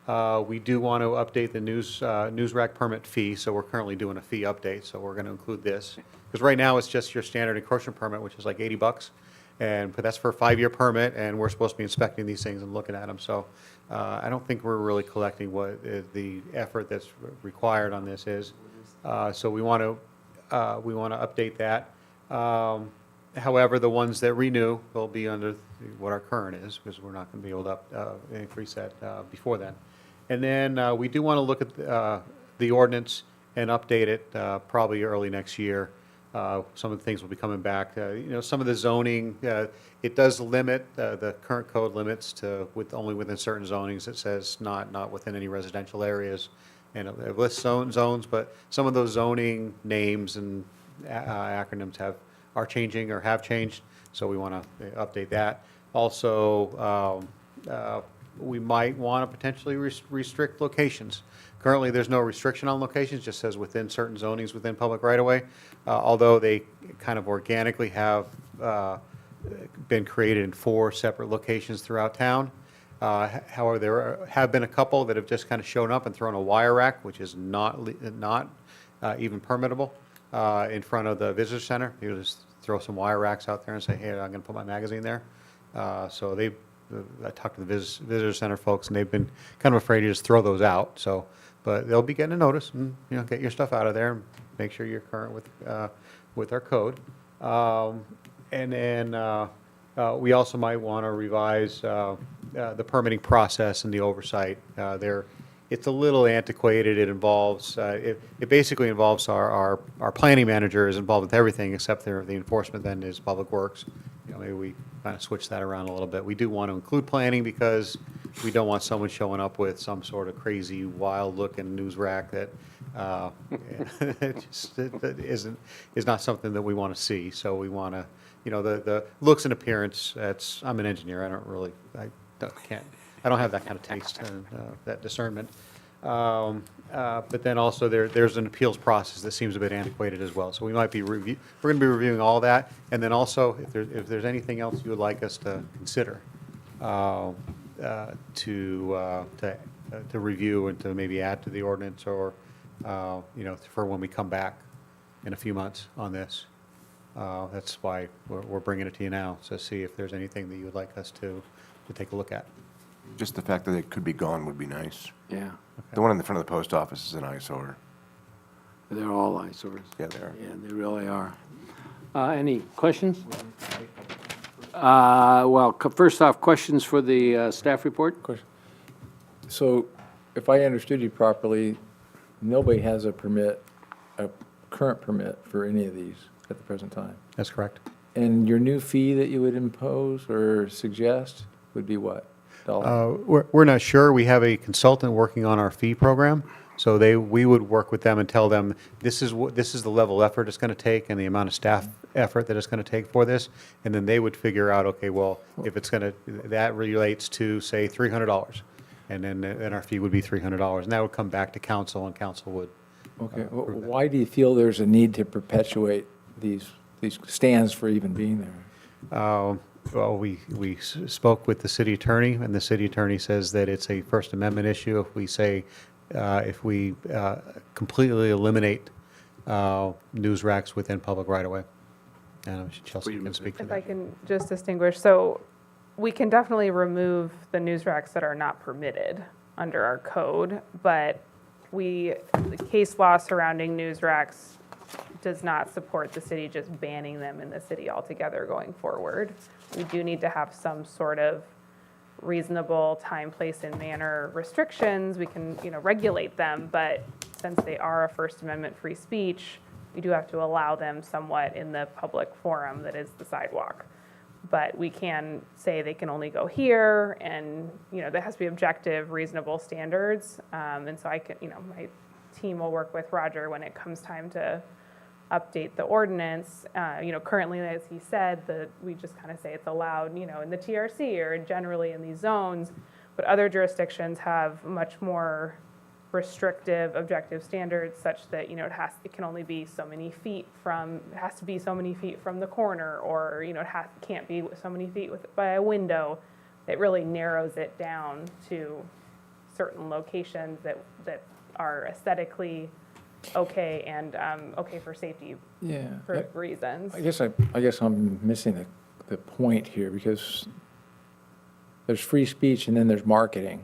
We do want to update the news rack permit fee, so we're currently doing a fee update, so we're going to include this. Because right now, it's just your standard encroachment permit, which is like $80. But that's for a 5-year permit, and we're supposed to be inspecting these things and looking at them. So I don't think we're really collecting what the effort that's required on this is. So we want to update that. However, the ones that renew will be under what our current is, because we're not going to be able to increase that before then. And then we do want to look at the ordinance and update it probably early next year. Some of the things will be coming back. Some of the zoning, it does limit, the current code limits to only within certain zonings. It says not within any residential areas. And it lists zones, but some of those zoning names and acronyms are changing or have changed. So we want to update that. Also, we might want to potentially restrict locations. Currently, there's no restriction on locations, just says within certain zonings within public right-of-way, although they kind of organically have been created in 4 separate locations throughout town. However, there have been a couple that have just kind of shown up and thrown a wire rack, which is not even permittable, in front of the visitor center. You just throw some wire racks out there and say, hey, I'm going to put my magazine there. So I talked to the visitor center folks, and they've been kind of afraid to just throw those out. But they'll be getting a notice, and get your stuff out of there and make sure you're current with our code. And then we also might want to revise the permitting process and the oversight. It's a little antiquated. It involves it basically involves our planning manager is involved with everything except the enforcement then is Public Works, maybe we kind of switch that around a little bit. We do want to include planning because we don't want someone showing up with some sort of crazy, wild-looking news rack that is not something that we want to see. So we want to, the looks and appearance, I'm an engineer, I don't have that kind of taste and that discernment. But then also there's an appeals process that seems a bit antiquated as well. So we might be we're going to be reviewing all that, and then also if there's anything else you would like us to consider to review and to maybe add to the ordinance, or for when we come back in a few months on this. That's why we're bringing it to you now, to see if there's anything that you would like us to take a look at. Just the fact that it could be gone would be nice. Yeah, The one in the front of the post office is an eyesore. they're all eyesores. Yeah, they are. Yeah, they really are. Any questions? Well, first off, questions for the staff report? So if I understood you properly, nobody has a current permit for any of these at the present time? That's correct. And your new fee that you would impose or suggest would be what? We're not sure. We have a consultant working on our fee program. So we would work with them and tell them, this is the level of effort it's going to take and the amount of staff effort that it's going to take for this. And then they would figure out, okay, well, if that relates to, say, $300. And then our fee would be $300. And that would come back to council, and council would. Okay, why do you feel there's a need to perpetuate these stands for even being there? Well, we spoke with the city attorney, and the city attorney says that it's a First Amendment issue if we completely eliminate news racks within public right-of-way. And Chelsea can speak to If that. I can just distinguish, so we can definitely remove the news racks that are not permitted under our code, but the case law surrounding news racks does not support the city just banning them in the city altogether going forward. We do need to have some sort of reasonable time, place, and manner restrictions. We can, regulate them, but since they are a First Amendment free speech, we do have to allow them somewhat in the public forum that is the sidewalk. But we can say they can only go here, and, there has to be objective, reasonable standards. And so my team will work with Roger when it comes time to update the ordinance. Currently, as he said, we just kind of say it's allowed, in the TRC or generally in these zones, but other jurisdictions have much more restrictive objective standards, such that, it can only be so many feet from, it has to be so many feet from the corner, or, can't be so many feet by a window. It really narrows it down to certain locations that are aesthetically okay and okay for safety reasons. I guess I'm missing the point here, because there's free speech and then there's marketing.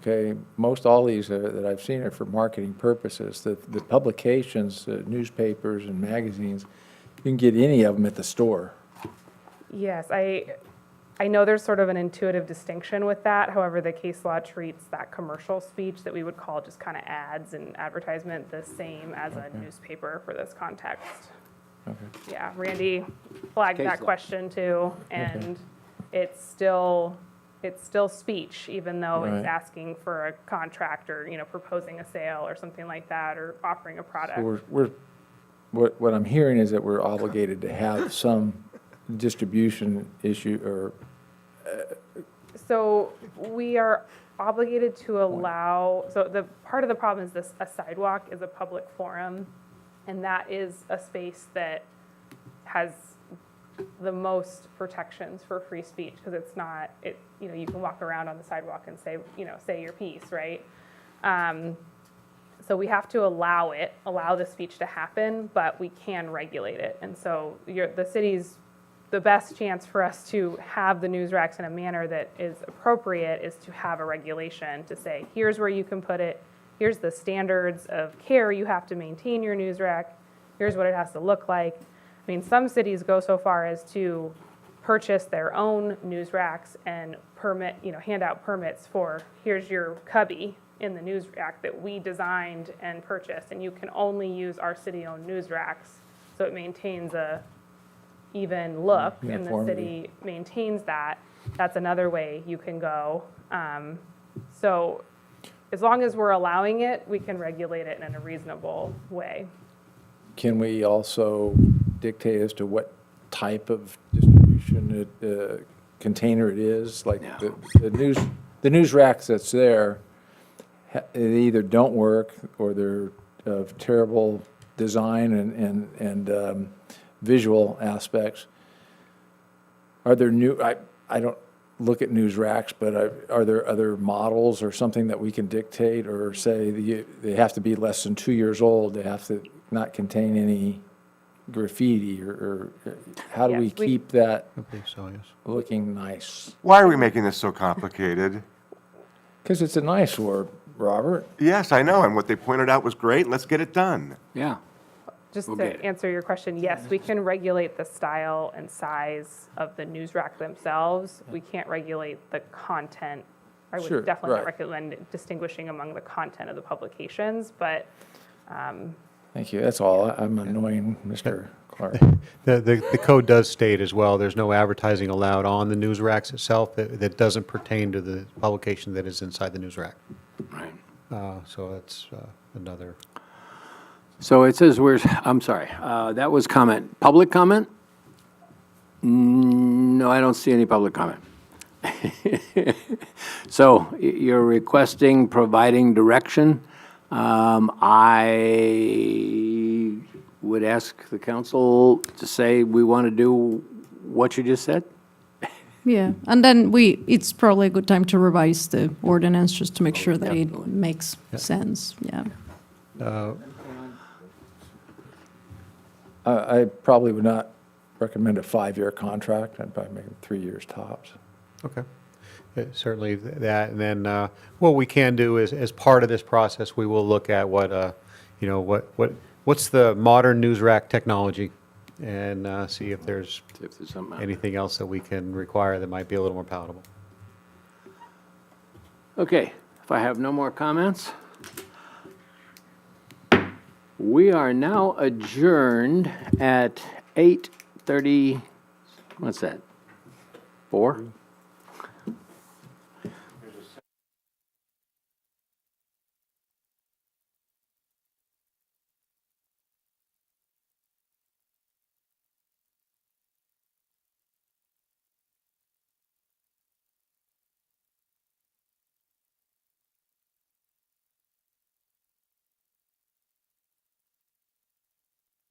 Okay, most all these that I've seen are for marketing purposes. The publications, newspapers and magazines, you can get any of them at the store. Yes, I know there's sort of an intuitive distinction with that. However, the case law treats that commercial speech that we would call just kind of ads and advertisement the same as a newspaper for this context. Okay. Yeah, Randy flagged that question too, and it's still speech, even though it's asking for a contract or, proposing a sale or something like that, or offering a product. So what I'm hearing is that we're obligated to have some distribution issue or. So we are obligated to allow, so the part of the problem is a sidewalk is a public forum, and that is a space that has the most protections for free speech, because it's not, you can walk around on the sidewalk and say your piece, right? So we have to allow the speech to happen, but we can regulate it. And so the best chance for us to have the news racks in a manner that is appropriate is to have a regulation to say, here's where you can put it, here's the standards of care you have to maintain your news rack, here's what it has to look like. I mean, some cities go so far as to purchase their own news racks and hand out permits for, here's your cubby in the news rack that we designed and purchased, and you can only use our city-owned news racks. So it maintains a even look and the Uniformity. city maintains that, that's another way you can go. So as long as we're allowing it, we can regulate it in a reasonable way. Can we also dictate as to what type of distribution container it is? Like the news racks that's there, they either don't work or they're of terrible design and visual aspects. Are there I don't look at news racks, but are there other models or something that we can dictate or say they have to be less than 2 years old, they have to not contain any graffiti, or how do we keep that looking nice? Why are we making this so complicated? Because it's a nice word, Robert. Yes, I know, and what they pointed out was great. Let's get it done. Yeah. Just Okay. to answer your question, yes, we can regulate the style and size of the news rack themselves. We can't regulate the content. I Sure, would definitely not right. recommend distinguishing among the content of the publications, but Thank you, that's all. I'm annoying Mr. Clark. The code does state as well, there's no advertising allowed on the news racks itself that doesn't pertain to the publication that is inside the news rack. Right. So that's another. So it says I'm sorry, that was comment. Public comment? No, I don't see any public comment. So you're requesting providing direction. I would ask the council to say we want to do what you just said. Yeah, and then it's probably a good time to revise the ordinance just to make sure that it makes sense, yeah. I probably would not recommend a 5-year contract. I'd probably make it 3 years tops. Okay. Certainly that, and then what we can do is, as part of this process, we will look at what's the modern news rack technology, and see if there's something anything else that we can require that might be a little more palatable. Okay, if I have no more comments, we are now adjourned at 8:30, what's that? 4?